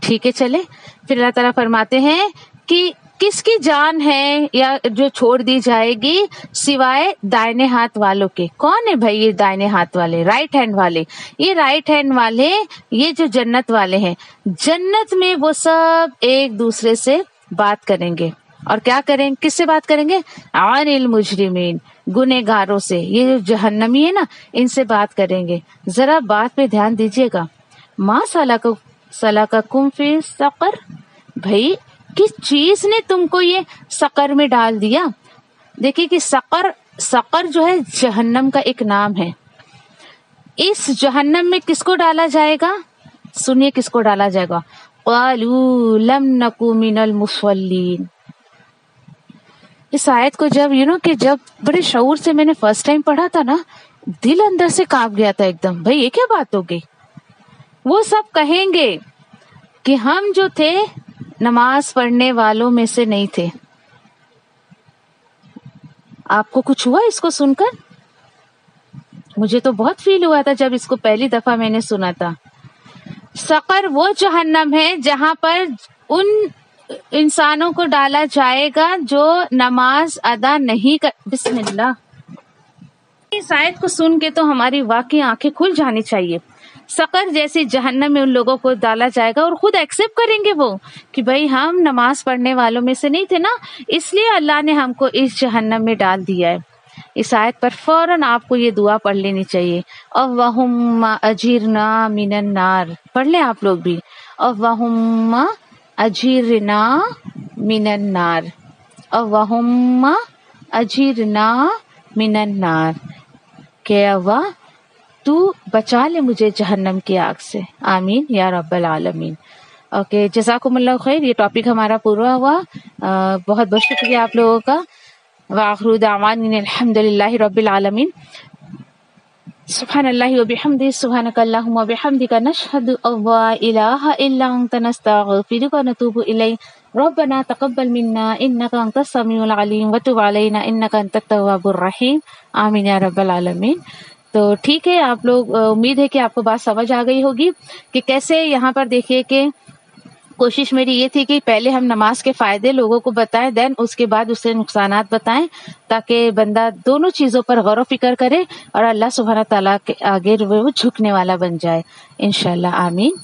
ٹھیک ہے، چلے پھر اللہ تعالیٰ فرماتے ہیں کہ کس کی جان ہے یا جو چھوڑ دی جائے گی سوائے دائنے ہاتھ والوں کے. کون ہے بھائی یہ دائنے ہاتھ والے؟ رائٹ ہینڈ والے. یہ رائٹ ہینڈ والے یہ جو جنت والے ہیں، جنت میں وہ سب ایک دوسرے سے بات کریں گے. اور کیا کریں؟ کس سے بات کریں گے؟ عن المجرمین، گنہگاروں سے. یہ جو جہنمی ہے نا، ان سے بات کریں گے. ذرا بات پہ دھیان دیجیے گا. ما سلککم فی سقر، بھائی کس چیز نے تم کو یہ سقر میں ڈال دیا؟ دیکھیے کہ سقر جو ہے جہنم کا ایک نام ہے. اس جہنم میں کس کو ڈالا جائے گا؟ سنیے کس کو ڈالا جائے گا. قالوا لم نک من المصلین. اس آیت کو جب کہ جب بڑے شعور سے میں نے فرسٹ ٹائم پڑھا تھا نا، دل اندر سے کانپ گیا تھا ایک دم. بھائی یہ کیا بات ہو گئی؟ وہ سب کہیں گے کہ ہم جو تھے نماز پڑھنے والوں میں سے نہیں تھے. آپ کو کچھ ہوا اس کو سن کر؟ مجھے تو بہت فیل ہوا تھا جب اس کو پہلی دفعہ میں نے سنا تھا. سقر وہ جہنم ہے جہاں پر ان انسانوں کو ڈالا جائے گا جو نماز ادا نہیں کر. بسم اللہ. اس آیت کو سن کے تو ہماری واقعی آنکھیں کھل جانی چاہیے. سقر جیسی جہنم میں ان لوگوں کو ڈالا جائے گا اور خود ایکسپٹ کریں گے وہ کہ بھائی ہم نماز پڑھنے والوں میں سے نہیں تھے نا، اس لیے اللہ نے ہم کو اس جہنم میں ڈال دیا ہے. اس آیت پر فوراً آپ کو یہ دعا پڑھ لینی چاہیے. اللہم اجرنا من النار. پڑھ لیں آپ لوگ بھی. اللہم اجرنا من النار. اللہم اجرنا من النار. کہ اللہ تو بچا لے مجھے جہنم کی آگ سے. آمین یا رب العالمین. اوکے، جزاکم اللہ خیر. یہ ٹاپک ہمارا پورا ہوا. بہت بہت شکریہ آپ لوگوں کا. وآخر دعوانا الحمد للہ رب العالمین. سبحان اللہ وبحمدہ، سبحانک اللہم وبحمدک، نشہد ان لا الہ الا انت، نستغفرک ونتوب الیک. ربنا تقبل منا انک انت السمیع العلیم وتب علینا انک انت التواب الرحیم. آمین یا رب العالمین. تو ٹھیک ہے، آپ لوگ امید ہے کہ آپ کو بات سمجھ آ گئی ہوگی کہ کیسے. یہاں پر دیکھیے کہ کوشش میری یہ تھی کہ پہلے ہم نماز کے فائدے لوگوں کو بتائیں، دین اس کے بعد اس سے نقصانات بتائیں، تاکہ بندہ دونوں چیزوں پر غور و فکر کرے اور اللہ سبحانہ تعالیٰ کے آگے وہ جھکنے والا بن جائے انشاءاللہ. آمین.